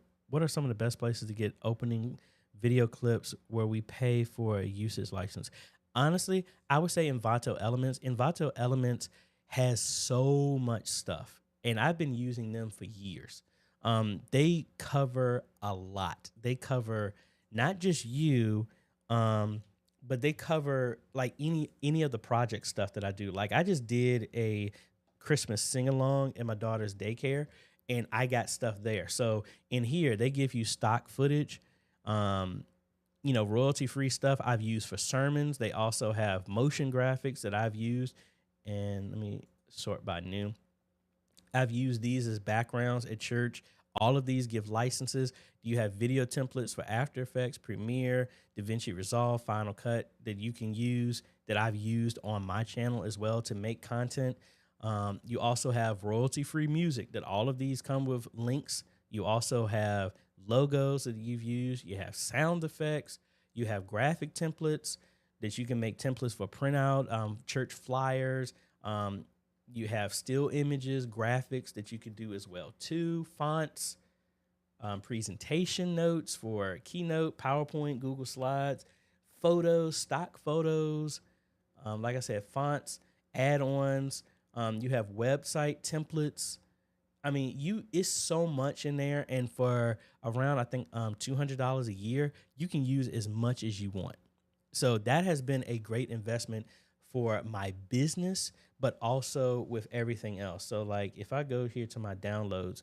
some of the best places to get opening video clips where we pay for a usage license? Honestly, I would say Envato Elements. Envato Elements has so much stuff, and I've been using them for years. They cover a lot. They cover not just you, but they cover like any of the project stuff that I do. Like I just did a Christmas sing-along in my daughter's daycare, and I got stuff there. So in here, they give you stock footage, royalty-free stuff I've used for sermons. They also have motion graphics that I've used. And let me sort by new. I've used these as backgrounds at church. All of these give licenses. You have video templates for After Effects, Premiere, DaVinci Resolve, Final Cut that you can use that I've used on my channel as well to make content. You also have royalty-free music that all of these come with links. You also have logos that you've used. You have sound effects. You have graphic templates that you can make templates for printout, church flyers. You have still images, graphics that you can do as well too, fonts, presentation notes for Keynote, PowerPoint, Google Slides, photos, stock photos, like I said, fonts, add-ons. You have website templates. I mean, it's so much in there, and for around, I think, $200 a year, you can use as much as you want. So that has been a great investment for my business, but also with everything else. So like if I go here to my downloads,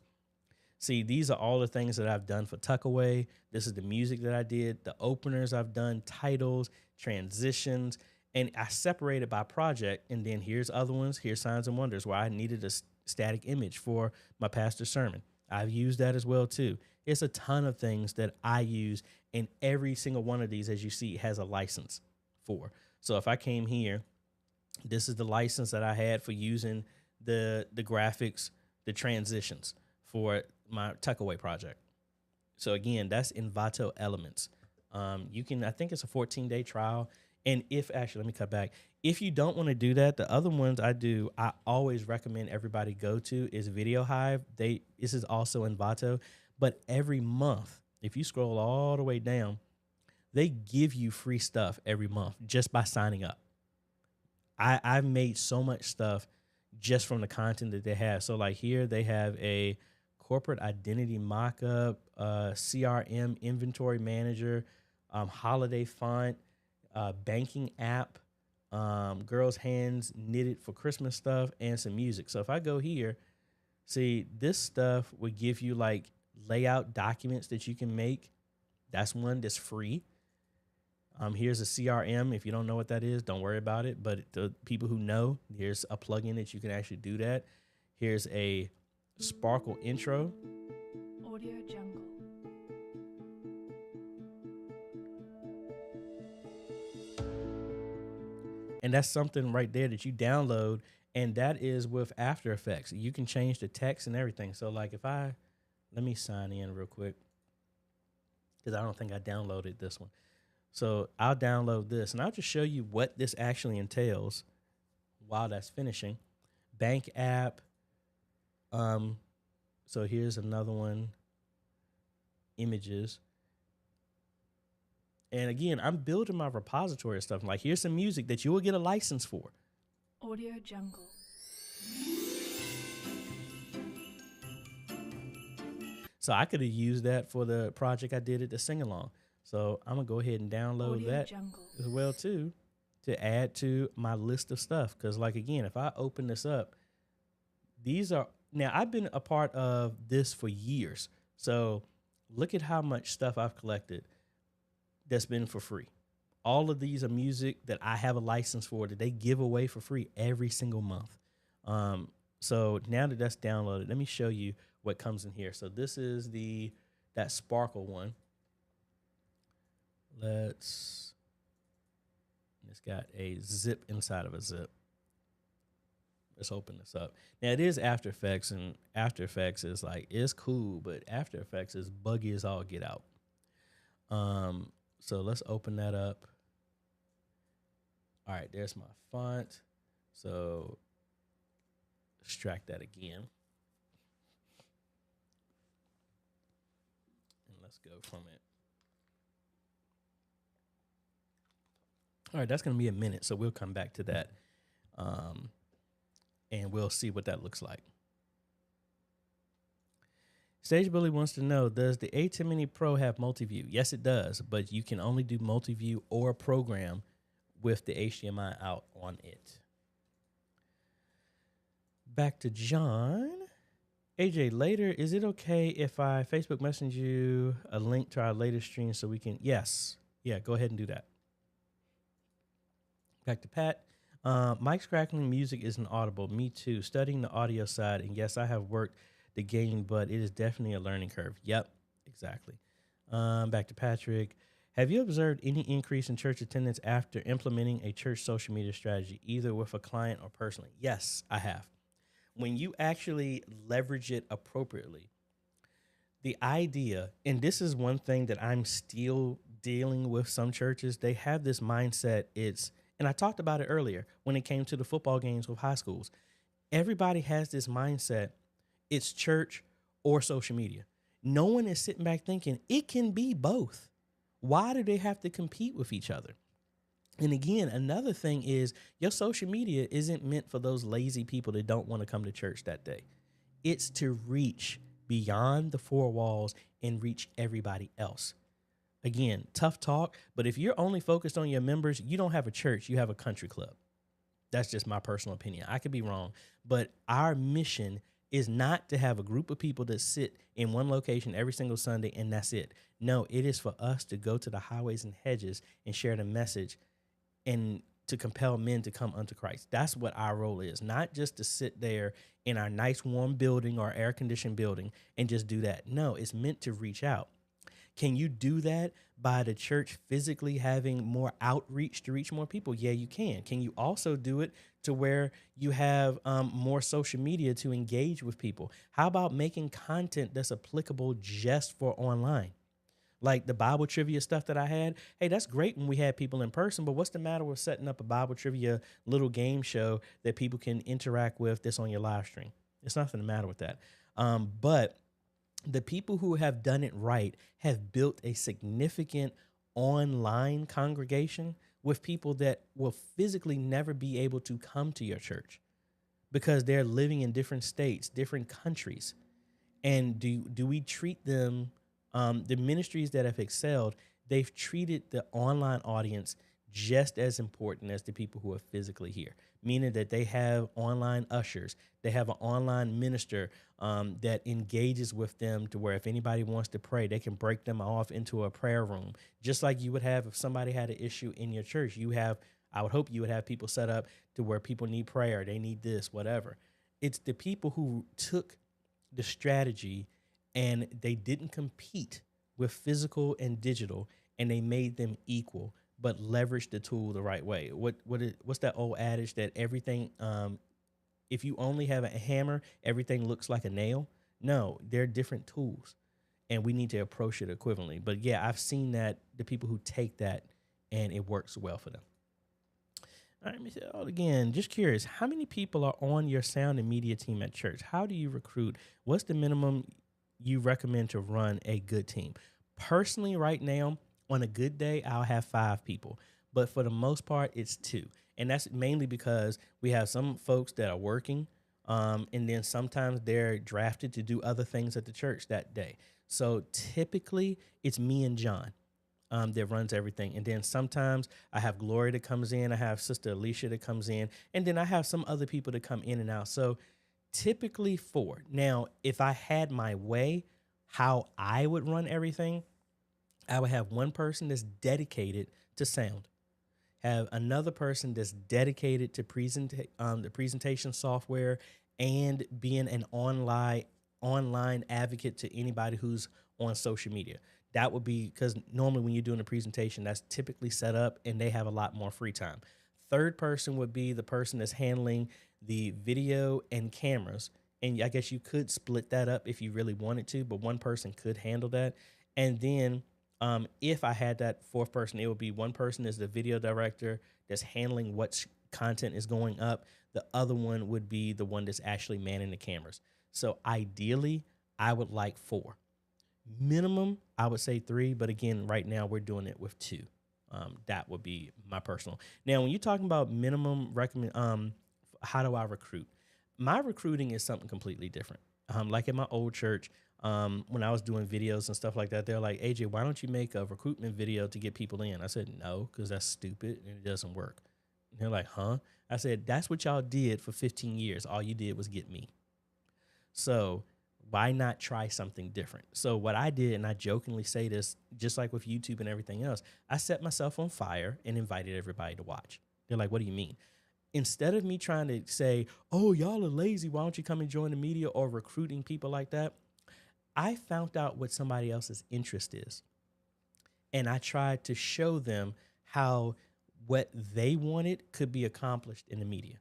see, these are all the things that I've done for Tuckaway. This is the music that I did, the openers I've done, titles, transitions, and I separated by project. And then here's other ones. Here's Signs and Wonders where I needed a static image for my pastor's sermon. I've used that as well too. It's a ton of things that I use, and every single one of these, as you see, has a license for. So if I came here, this is the license that I had for using the graphics, the transitions for my Tuckaway project. So again, that's Envato Elements. You can, I think it's a 14-day trial. And let me cut back. If you don't want to do that, the other ones I always recommend everybody go to is Video Hive. This is also Envato, but every month, if you scroll all the way down, they give you free stuff every month just by signing up. I've made so much stuff just from the content that they have. So like here they have a corporate identity mockup, CRM inventory manager, holiday font, banking app, girls' hands knitted for Christmas stuff, and some music. So if I go here, see, this stuff would give you like layout documents that you can make. That's one that's free. Here's a CRM. If you don't know what that is, don't worry about it. But the people who know, here's a plugin that you can actually do that. Here's a Sparkle intro. Audio Jungle. And that's something right there that you download, and that is with After Effects. You can change the text and everything. So like if let me sign in real quick, because I don't think I downloaded this one. So I'll download this, and I'll just show you what this actually entails while that's finishing. Bank app. So here's another one. Images. And again, I'm building my repository of stuff. Like here's some music that you will get a license for. Audio Jungle. So I could have used that for the project I did at the sing-along. So I'm going to go ahead and download Audio that Jungle. as well, too, to add to my list of stuff. Because, like, again, if I open this up, these are – now, I've been a part of this for years. So look at how much stuff I've collected that's been for free. All of these are music that I have a license for that they give away for free every single month. So now that that's downloaded, let me show you what comes in here. So this is that Sparkle one. It's got a zip inside of a zip. Let's open this up. Now it is After Effects, and After Effects is like, it's cool, but After Effects is buggy as all get out. So let's open that up. All right, there's my font. So extract that again. And let's go from it. All right, that's going to be a minute, so we'll come back to that. And we'll see what that looks like. Stage Bully wants to know, does the A10 Mini Pro have multi-view? Yes, it does, but you can only do multi-view or program with the HDMI out on it. Back to John. AJ, later, is it okay if I Facebook message you a link to our latest stream so we can? Yes. Yeah, go ahead and do that. Back to Pat. Mike's crackling music isn't audible. Me too. Studying the audio side, and yes, I have worked the game, but it is definitely a learning curve. Yep, exactly. Back to Patrick. Have you observed any increase in church attendance after implementing a church social media strategy, either with a client or personally? Yes, I have. When you actually leverage it appropriately, the idea, and this is one thing that I'm still dealing with some churches, they have this mindset. And I talked about it earlier when it came to the football games with high schools. Everybody has this mindset. It's church or social media. No one is sitting back thinking it can be both. Why do they have to compete with each other? And again, another thing is your social media isn't meant for those lazy people that don't want to come to church that day. It's to reach beyond the four walls and reach everybody else. Again, tough talk, but if you're only focused on your members, you don't have a church, you have a country club. That's just my personal opinion. I could be wrong, but our mission is not to have a group of people that sit in one location every single Sunday and that's it. No, it is for us to go to the highways and hedges and share the message and to compel men to come unto Christ. That's what our role is, not just to sit there in our nice warm building or air-conditioned building and just do that. No, it's meant to reach out. Can you do that by the church physically having more outreach to reach more people? Yeah, you can. Can you also do it to where you have more social media to engage with people? How about making content that's applicable just for online? Like the Bible trivia stuff that I had. Hey, that's great when we had people in person, but what's the matter with setting up a Bible trivia little game show that people can interact with that's on your live stream? There's nothing the matter with that. But the people who have done it right have built a significant online congregation with people that will physically never be able to come to your church. because they're living in different states, different countries. And do we treat them, the ministries that have excelled, they've treated the online audience just as important as the people who are physically here, meaning that they have online ushers, they have an online minister that engages with them to where if anybody wants to pray, they can break them off into a prayer room, just like you would have if somebody had an issue in your church. I would hope you would have people set up to where people need prayer, they need this, whatever. It's the people who took the strategy and they didn't compete with physical and digital, and they made them equal but leveraged the tool the right way. What's that old adage that everything, if you only have a hammer, everything looks like a nail? No, they're different tools, and we need to approach it equivalently. But yeah, I've seen that, the people who take that and it works well for them. All right, Michelle, again, just curious, how many people are on your sound and media team at church? How do you recruit? What's the minimum you recommend to run a good team? Personally, right now, on a good day, I'll have 5 people, but for the most part, it's 2. And that's mainly because we have some folks that are working, and then sometimes they're drafted to do other things at the church that day. So typically, it's me and John that runs everything. And then sometimes I have Gloria that comes in, I have Sister Alicia that comes in, and then I have some other people that come in and out. So typically 4. Now, if I had my way, how I would run everything, I would have one person that's dedicated to sound, have another person that's dedicated to the presentation software and being an online advocate to anybody who's on social media. That would be because normally when you're doing a presentation, that's typically set up and they have a lot more free time. Third person would be the person that's handling the video and cameras. And I guess you could split that up if you really wanted to, but one person could handle that. And then if I had that 4th person, it would be one person is the video director that's handling what content is going up. The other one would be the one that's actually manning the cameras. So ideally, I would like 4. Minimum, I would say 3, but again, right now we're doing it with 2. That would be my personal. Now, when you're talking about minimum how do I recruit? My recruiting is something completely different. Like in my old church, when I was doing videos and stuff like that, they're like, AJ, why don't you make a recruitment video to get people in? I said, no, because that's stupid and it doesn't work. And they're like, huh? I said, that's what y'all did for 15 years. All you did was get me. So why not try something different? So what I did, and I jokingly say this, just like with YouTube and everything else, I set myself on fire and invited everybody to watch. They're like, what do you mean? Instead of me trying to say, oh, y'all are lazy, why don't you come and join the media, or recruiting people like that, I found out what somebody else's interest is. And I tried to show them how what they wanted could be accomplished in the media.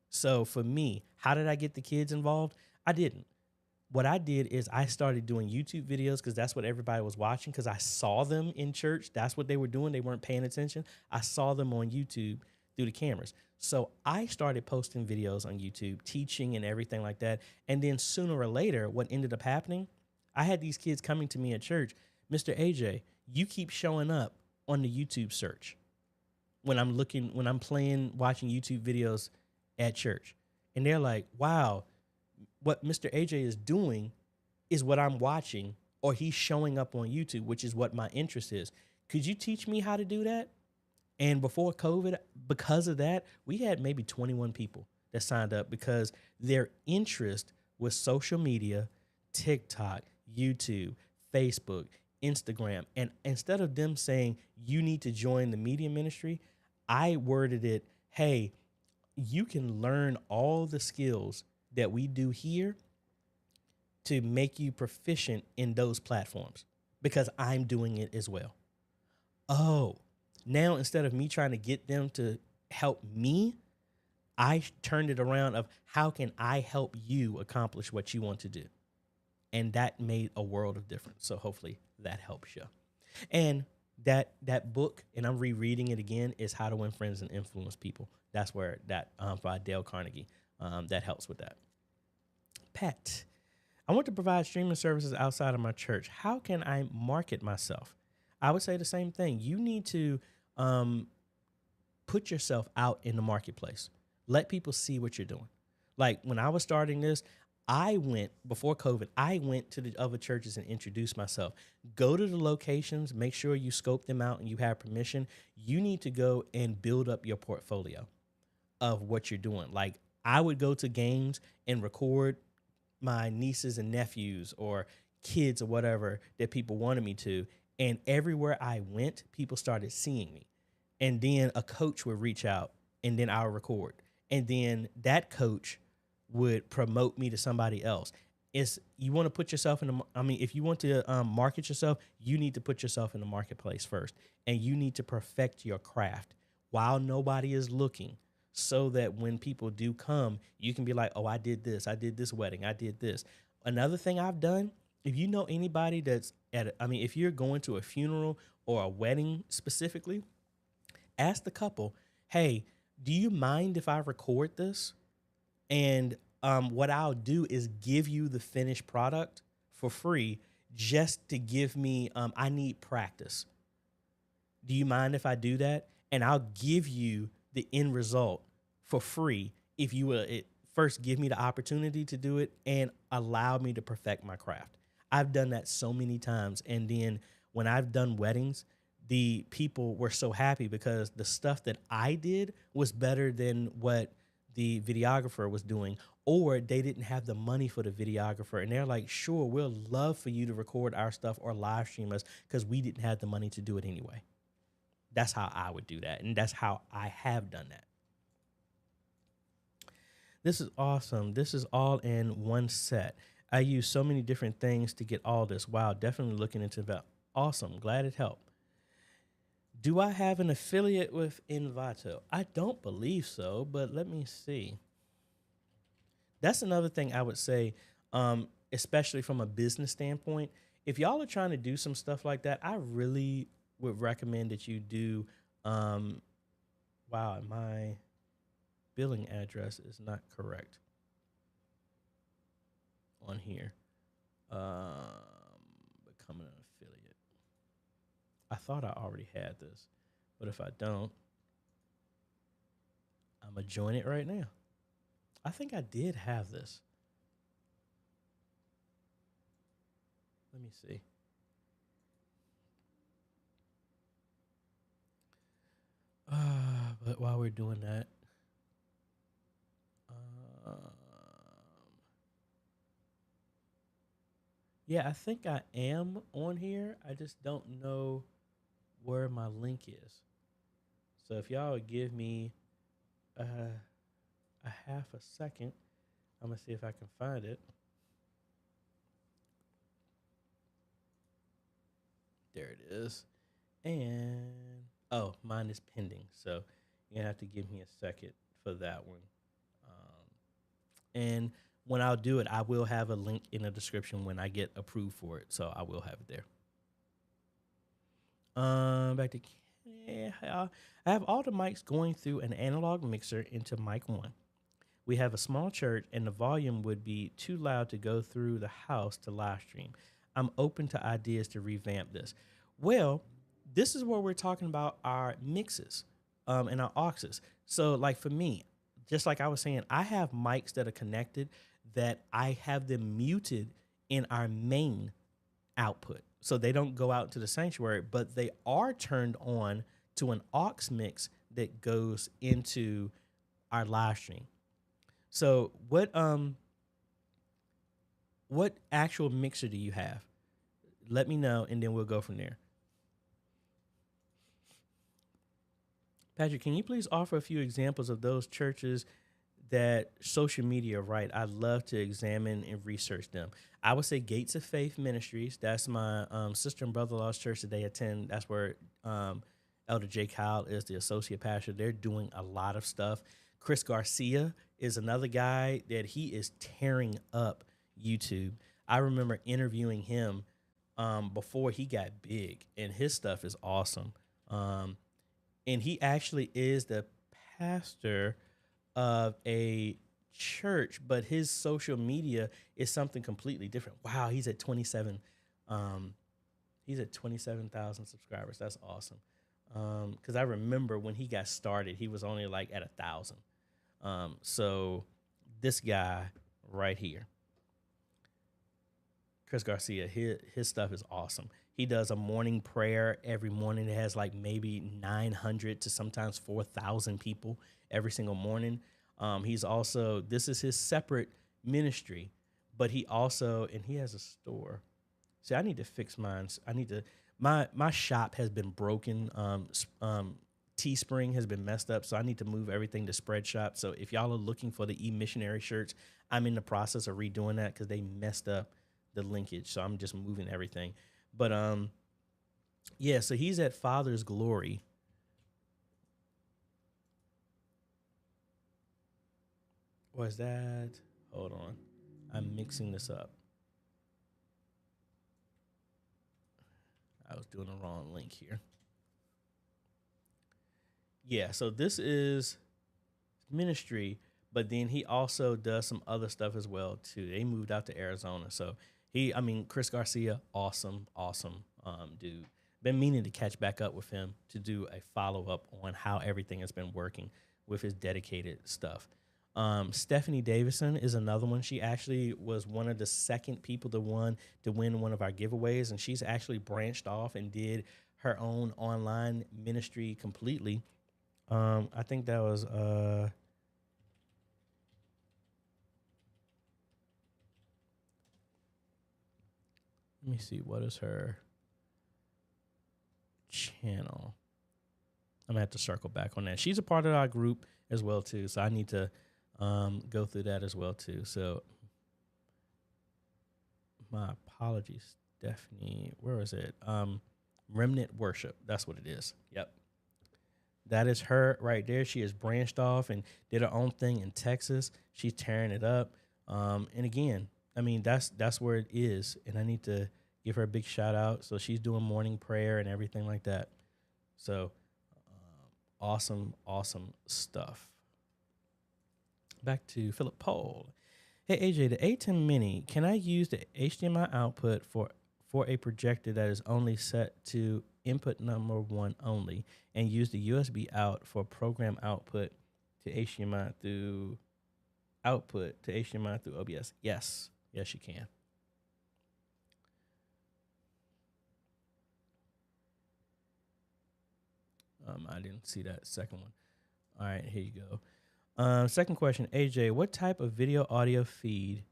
So for me, how did I get the kids involved? I didn't. What I did is I started doing YouTube videos because that's what everybody was watching, because I saw them in church. That's what they were doing. They weren't paying attention. I saw them on YouTube through the cameras. So I started posting videos on YouTube, teaching and everything like that. And then sooner or later, what ended up happening, I had these kids coming to me at church. Mr. AJ, you keep showing up on the YouTube search when I'm watching YouTube videos at church. And they're like, wow, what Mr. AJ is doing is what I'm watching, or he's showing up on YouTube, which is what my interest is. Could you teach me how to do that? And before COVID, because of that, we had maybe 21 people that signed up because their interest was social media, TikTok, YouTube, Facebook, Instagram. And instead of them saying, you need to join the media ministry, I worded it, hey, you can learn all the skills that we do here to make you proficient in those platforms because I'm doing it as well. Oh, now instead of me trying to get them to help me, I turned it around of how can I help you accomplish what you want to do? And that made a world of difference. So hopefully that helps you. And that book, and I'm rereading it again, is How to Win Friends and Influence People. That's where that by Dale Carnegie, that helps with that. Pat, I want to provide streaming services outside of my church. How can I market myself? I would say the same thing. You need to put yourself out in the marketplace. Let people see what you're doing. Like when I was starting this, before COVID, I went to the other churches and introduced myself. Go to the locations, make sure you scope them out and you have permission. You need to go and build up your portfolio of what you're doing. Like I would go to games and record my nieces and nephews or kids or whatever that people wanted me to. And everywhere I went, people started seeing me. And then a coach would reach out and then I'll record. And then that coach would promote me to somebody else. You want to put yourself in if you want to market yourself, you need to put yourself in the marketplace first. And you need to perfect your craft while nobody is looking, so that when people do come, you can be like, oh, I did this wedding, I did this. Another thing I've done, if you know anybody that's if you're going to a funeral or a wedding specifically, ask the couple, hey, do you mind if I record this? And what I'll do is give you the finished product for free just to give me, I need practice. Do you mind if I do that? And I'll give you the end result for free if you will first give me the opportunity to do it and allow me to perfect my craft. I've done that so many times. And then when I've done weddings, the people were so happy because the stuff that I did was better than what the videographer was doing, or they didn't have the money for the videographer. And they're like, sure, we'll love for you to record our stuff or live stream us because we didn't have the money to do it anyway. That's how I would do that. And that's how I have done that. This is awesome. This is all in one set. I use so many different things to get all this. Wow, definitely looking into that. Awesome. Glad it helped. Do I have an affiliate with Envato? I don't believe so, but let me see. That's another thing I would say, especially from a business standpoint. If y'all are trying to do some stuff like that, I really would recommend that you do. Wow, my billing address is not correct on here. Becoming an affiliate. I thought I already had this, but if I don't, I'm going to join it right now. I think I did have this. Let me see. But while we're doing that, yeah, I think I am on here. I just don't know where my link is. So if y'all would give me a half a second, I'm going to see if I can find it. There it is. And, oh, mine is pending. So you're going to have to give me a second for that one. And when I'll do it, I will have a link in the description when I get approved for it. So I will have it there. Back to, I have all the mics going through an analog mixer into mic 1. We have a small church and the volume would be too loud to go through the house to live stream. I'm open to ideas to revamp this. Well, this is where we're talking about our mixes and our auxes. So like for me, just like I was saying, I have mics that are connected that I have them muted in our main output. So they don't go out to the sanctuary, but they are turned on to an aux mix that goes into our live stream. So what actual mixer do you have? Let me know, and then we'll go from there. Patrick, can you please offer a few examples of those churches that social media right? I'd love to examine and research them. I would say Gates of Faith Ministries. That's my sister and brother-in-law's church that they attend. That's where Elder J. Kyle is the associate pastor. They're doing a lot of stuff. Chris Garcia is another guy that he is tearing up YouTube. I remember interviewing him before he got big, and his stuff is awesome. And he actually is the pastor of a church, but his social media is something completely different. Wow, he's at 27. He's at 27,000 subscribers. That's awesome. Because I remember when he got started, he was only like at 1,000. So this guy right here, Chris Garcia, his stuff is awesome. He does a morning prayer every morning. It has like maybe 900 to sometimes 4,000 people every single morning. He's also, this is his separate ministry, but he also, and he has a store. See, I need to fix mine. I need to, my shop has been broken. Teespring has been messed up, so I need to move everything to Spreadshop. So if y'all are looking for the e-missionary shirts, I'm in the process of redoing that because they messed up the linkage. So I'm just moving everything. But yeah, so he's at Father's Glory. Was that? Hold on. I'm mixing this up. I was doing the wrong link here. Yeah, so this is ministry, but then he also does some other stuff as well too. They moved out to Arizona. So Chris Garcia, awesome dude. Been meaning to catch back up with him to do a follow-up on how everything has been working with his dedicated stuff. Stephanie Davison is another one. She actually was one of the second people to win one of our giveaways, and she's actually branched off and did her own online ministry completely. I think that was let me see, what is her channel? I'm gonna have to circle back on that. She's a part of our group as well too, so I need to go through that as well too. So my apologies, Stephanie. Where is it? Remnant Worship. That's what it is. Yep. That is her right there. She has branched off and did her own thing in Texas. She's tearing it up. And again, I mean, that's where it is. And I need to give her a big shout out. So she's doing morning prayer and everything like that. So awesome stuff. Back to Philip Pohl. Hey, AJ, the A10 Mini, can I use the HDMI output for a projector that is only set to input number 1 only, and use the USB out for program output to HDMI through OBS? Yes, you can. I didn't see that second one. All right, here you go. Second question, AJ, what type of video audio feed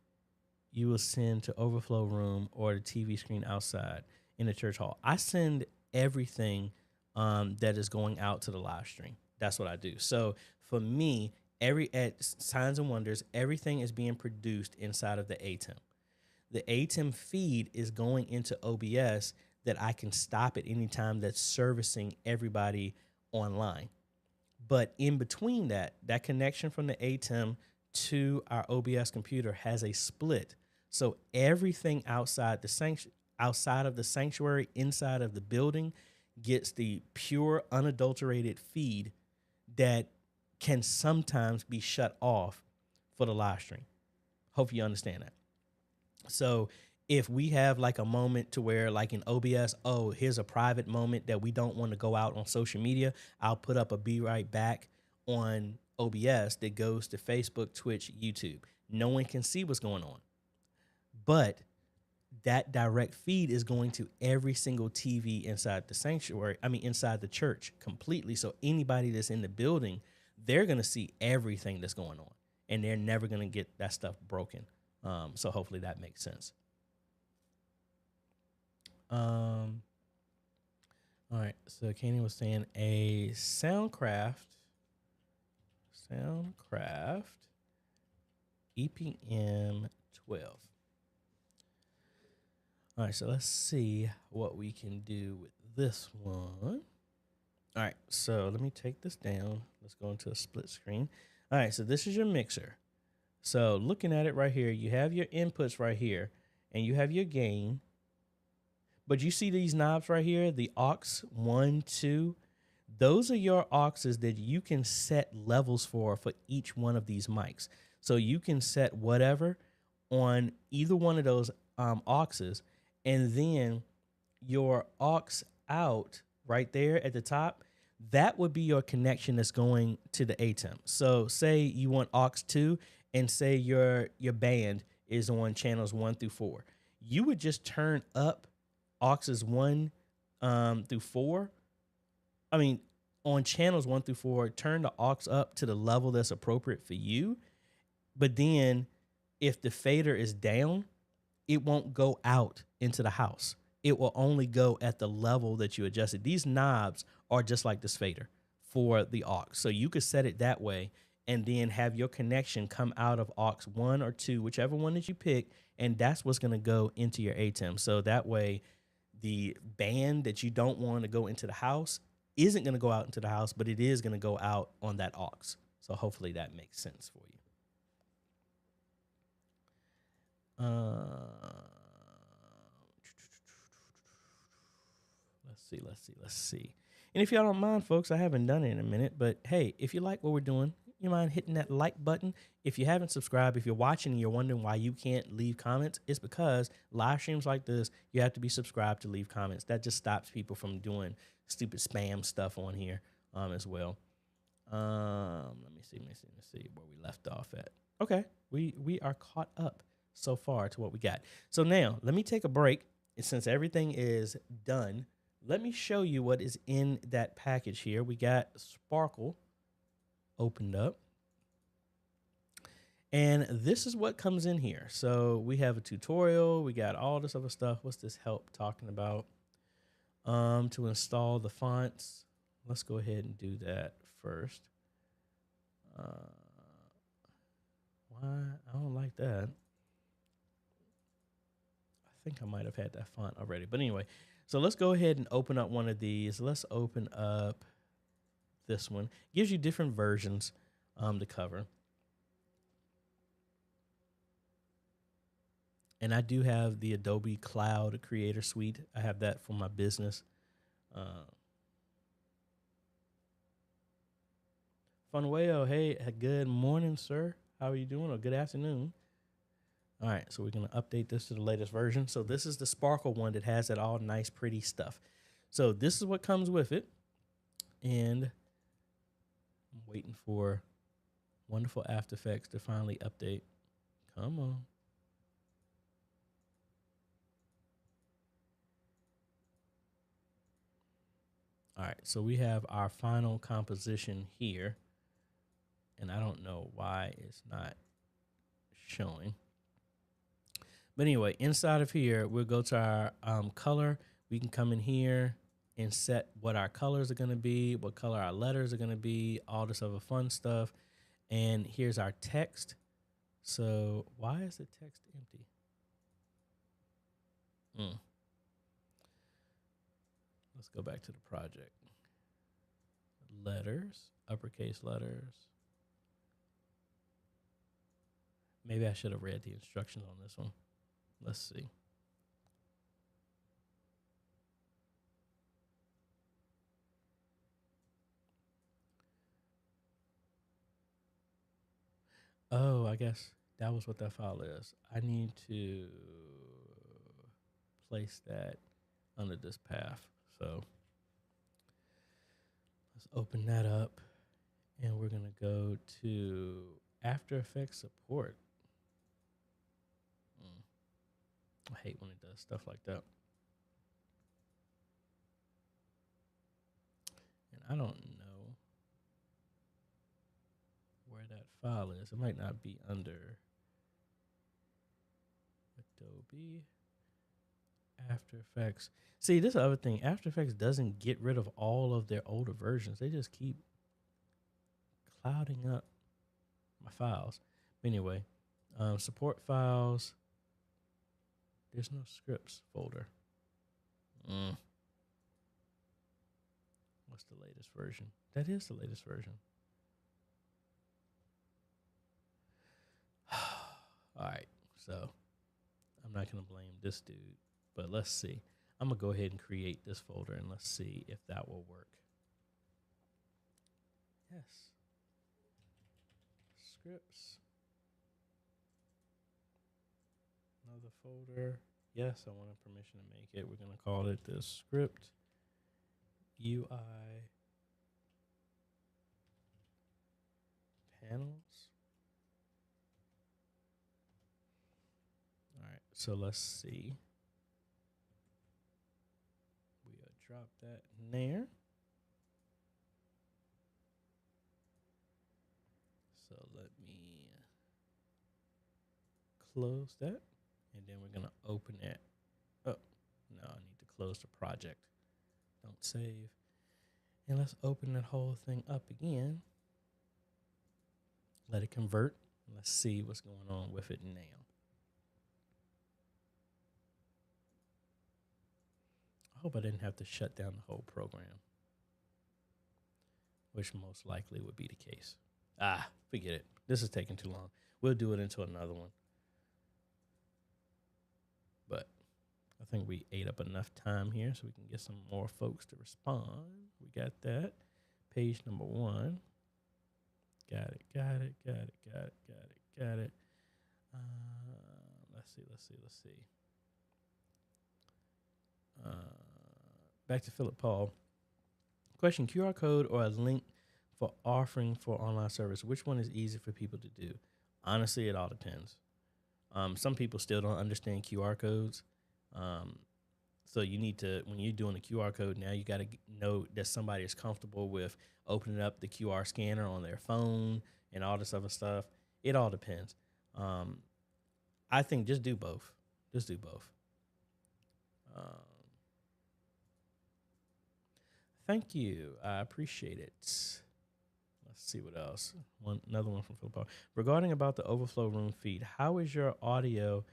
you will send to overflow room or the TV screen outside in the church hall? I send everything that is going out to the live stream. That's what I do. So for me, at Signs and Wonders, everything is being produced inside of the ATEM. The ATEM feed is going into OBS that I can stop at any time that's servicing everybody online. But in between that connection from the ATEM to our OBS computer has a split. So everything outside of the sanctuary, inside of the building, gets the pure, unadulterated feed that can sometimes be shut off for the live stream. Hope you understand that. So if we have like a moment to where like in OBS, oh, here's a private moment that we don't want to go out on social media, I'll put up a be right back on OBS that goes to Facebook, Twitch, YouTube. No one can see what's going on. But that direct feed is going to every single TV inside the sanctuary, inside the church completely. So anybody that's in the building, they're going to see everything that's going on, and they're never going to get that stuff broken. So hopefully that makes sense. All right. So Kenny was saying a Soundcraft EPM 12. All right, so let's see what we can do with this one. All right, so let me take this down. Let's go into a split screen. All right, so this is your mixer. So looking at it right here, you have your inputs right here, and you have your gain. But you see these knobs right here, the aux 1, 2. Those are your auxes that you can set levels for each one of these mics. So you can set whatever on either one of those auxes. And then your aux out right there at the top, that would be your connection that's going to the ATEM. So say you want aux 2 and say your band is on channels 1 through 4. You would just turn up auxes 1 through 4. I mean, on channels 1 through 4, turn the aux up to the level that's appropriate for you. But then if the fader is down, it won't go out into the house. It will only go at the level that you adjusted. These knobs are just like this fader for the aux. So you could set it that way and then have your connection come out of aux 1 or 2, whichever one that you pick, and that's what's going to go into your ATEM. So that way the band that you don't want to go into the house isn't going to go out into the house, but it is going to go out on that aux. So hopefully that makes sense for you. Let's see. And if y'all don't mind, folks, I haven't done it in a minute, but hey, if you like what we're doing, you mind hitting that like button. If you haven't subscribed, if you're watching and you're wondering why you can't leave comments, it's because live streams like this, you have to be subscribed to leave comments. That just stops people from doing stupid spam stuff on here as well. Let me see where we left off at. Okay, we are caught up so far to what we got. So now let me take a break. And since everything is done, let me show you what is in that package here. We got Sparkle opened up. And this is what comes in here. So we have a tutorial. We got all this other stuff. What's this help talking about? To install the fonts. Let's go ahead and do that first. Why? I don't like that. I think I might have had that font already. But anyway, so let's go ahead and open up one of these. Let's open up this one. Gives you different versions to cover. And I do have the Adobe Cloud Creator Suite. I have that for my business. Funweo, hey, good morning, sir. How are you doing? Or good afternoon. All right, so we're going to update this to the latest version. So this is the Sparkle one that has that all nice, pretty stuff. So this is what comes with it. And I'm waiting for wonderful After Effects to finally update. Come on. All right, so we have our final composition here. And I don't know why it's not showing. But anyway, inside of here, we'll go to our color. We can come in here and set what our colors are going to be, what color our letters are going to be, all this other fun stuff. And here's our text. So why is the text empty? Let's go back to the project. Letters, uppercase letters. Maybe I should have read the instructions on this one. Let's see. Oh, I guess that was what that file is. I need to place that under this path. So let's open that up. And we're going to go to After Effects support. I hate when it does stuff like that. And I don't know where that file is. It might not be under Adobe After Effects. See, this is the other thing. After Effects doesn't get rid of all of their older versions. They just keep clouding up my files. But anyway, support files. There's no scripts folder. What's the latest version? That is the latest version. All right, so I'm not going to blame this dude, but let's see. I'm going to go ahead and create this folder, and let's see if that will work. Yes. Scripts. Another folder. Yes, I want permission to make it. We're going to call it the script UI All right, so let's see. We'll drop that in there. So let me close that, and then we're gonna open it. Oh, no, I need to close the project. Don't save. And let's open that whole thing up again. Let it convert. Let's see what's going on with it now. I hope I didn't have to shut down the whole program, which most likely would be the case. Forget it. This is taking too long. We'll do it into another one. But I think we ate up enough time here so we can get some more folks to respond. We got that. Page number 1. Got it. Let's see. Back to Philip Paul. Question, QR code or a link for offering for online service? Which one is easy for people to do? Honestly, it all depends. Some people still don't understand QR codes. So you need to, when you're doing a QR code now, you got to know that somebody is comfortable with opening up the QR scanner on their phone and all this other stuff. It all depends. I think just do both. Thank you. I appreciate it. Let's see what else. Another one from Philip Paul. Regarding about the overflow room feed, how is your audio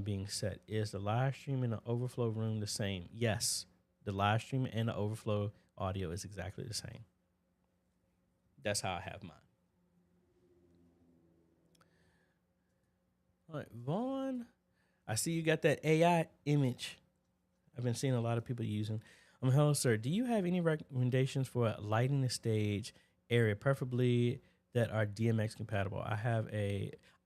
being set? Is the live stream and the overflow room the same? Yes, the live stream and the overflow audio is exactly the same. That's how I have mine. All right, Vaughn, I see you got that AI image. I've been seeing a lot of people using. Hello, sir. Do you have any recommendations for lighting the stage area, preferably that are DMX compatible?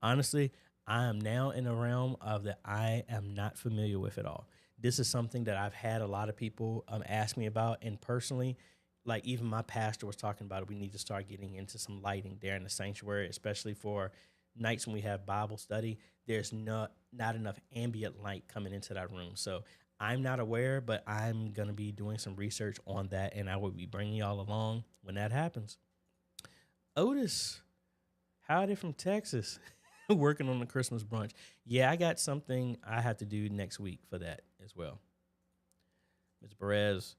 Honestly, I am now in a realm of that I am not familiar with at all. This is something that I've had a lot of people ask me about, and personally, like even my pastor was talking about it. We need to start getting into some lighting there in the sanctuary, especially for nights when we have Bible study. There's not enough ambient light coming into that room. So I'm not aware, but I'm going to be doing some research on that, and I will be bringing y'all along when that happens. Otis, howdy from Texas, working on the Christmas brunch. Yeah, I got something I have to do next week for that as well. Ms. Perez,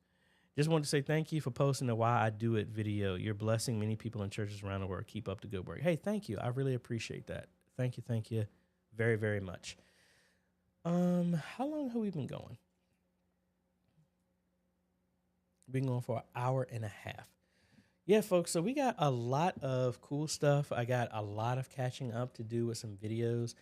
just wanted to say thank you for posting the Why I Do It video. You're blessing many people in churches around the world. Keep up the good work. Hey, thank you. I really appreciate that. Thank you very, very much. How long have we been going? Been going for an hour and a half. Yeah, folks, so we got a lot of cool stuff. I got a lot of catching up to do with some videos.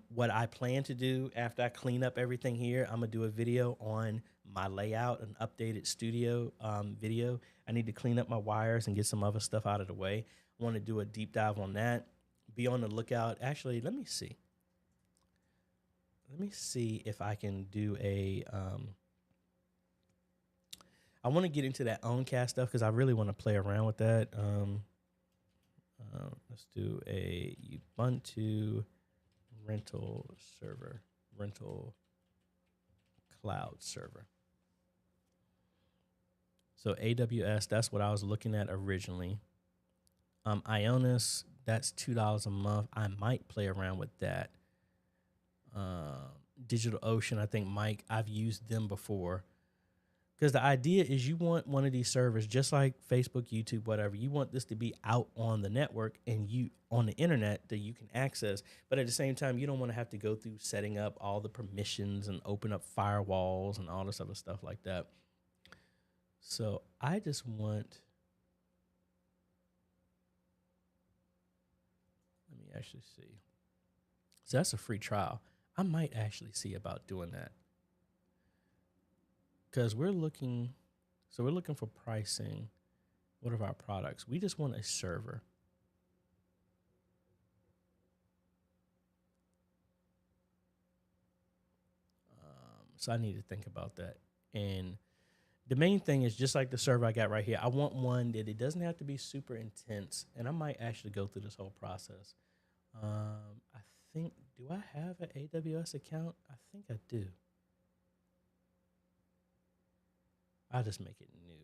What I plan to do after I clean up everything here, I'm going to do a video on my layout, an updated studio video. I need to clean up my wires and get some other stuff out of the way. I want to do a deep dive on that. Be on the lookout. Actually, let me see. Let me see if I can do a... I want to get into that OwnCast stuff because I really want to play around with that. Let's do a Ubuntu rental cloud server. So AWS, that's what I was looking at originally. Ionis, that's $2 a month. I might play around with that. DigitalOcean, I think, Mike, I've used them before. Because the idea is you want one of these servers, just like Facebook, YouTube, whatever. You want this to be out on the network and you on the internet that you can access. But at the same time, you don't want to have to go through setting up all the permissions and open up firewalls and all this other stuff like that. So I just want... Let me actually see. So that's a free trial. I might actually see about doing that. Because we're looking for pricing. What are our products? We just want a server. So I need to think about that. And The main thing is just like the server I got right here. I want one that it doesn't have to be super intense, and I might actually go through this whole process. I think, do I have an AWS account? I think I do. I'll just make it new.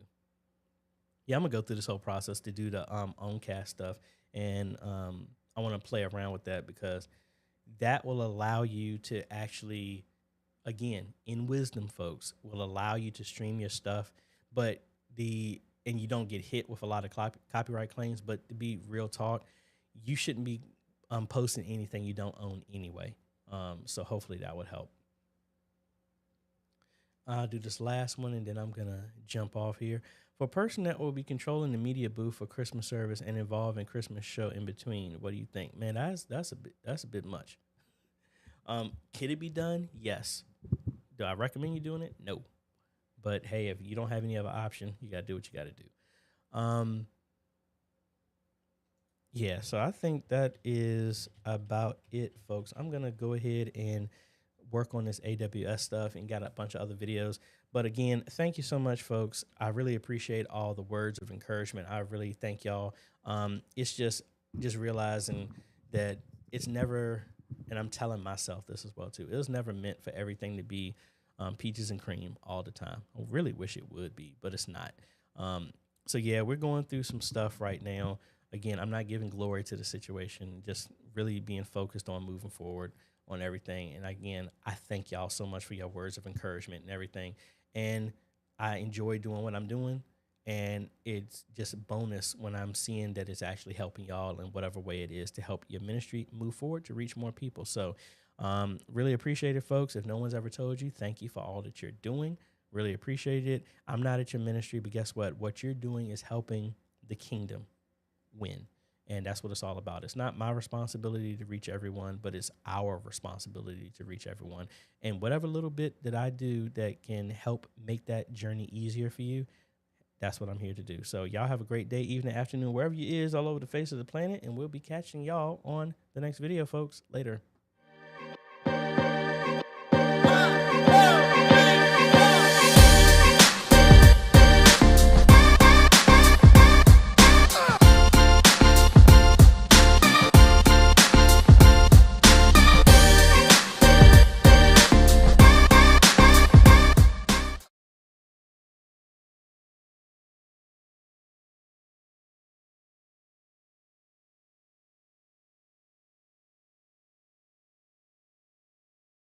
Yeah, I'm gonna go through this whole process to do the Oncast stuff, and I want to play around with that because that will allow you to actually, again, in wisdom, folks, will allow you to stream your stuff, but and you don't get hit with a lot of copyright claims. But to be real talk, you shouldn't be posting anything you don't own anyway. So hopefully that would help. I'll do this last one and then I'm gonna jump off here. For a person that will be controlling the media booth for Christmas service and involved in Christmas show in between, what do you think? Man, that's a bit much. Can it be done? Yes. Do I recommend you doing it? No. But hey, if you don't have any other option, you gotta do what you gotta do. Yeah, so I think that is about it, folks. I'm gonna go ahead and work on this AWS stuff and got a bunch of other videos. But again, thank you so much, folks. I really appreciate all the words of encouragement. I really thank y'all. It's just realizing that it's never, and I'm telling myself this as well too, it was never meant for everything to be peaches and cream all the time. I really wish it would be, but it's not. So yeah, we're going through some stuff right now. Again, I'm not giving glory to the situation, just really being focused on moving forward on everything. And again, I thank y'all so much for your words of encouragement and everything. And I enjoy doing what I'm doing. And it's just a bonus when I'm seeing that it's actually helping y'all in whatever way it is to help your ministry move forward to reach more people. So really appreciate it, folks. If no one's ever told you, thank you for all that you're doing. Really appreciate it. I'm not at your ministry, but guess what? What you're doing is helping the kingdom win. And that's what it's all about. It's not my responsibility to reach everyone, but it's our responsibility to reach everyone. And whatever little bit that I do that can help make that journey easier for you, that's what I'm here to do. So y'all have a great day, evening, afternoon, wherever you is all over the face of the planet. And we'll be catching y'all on the next video, folks. Later.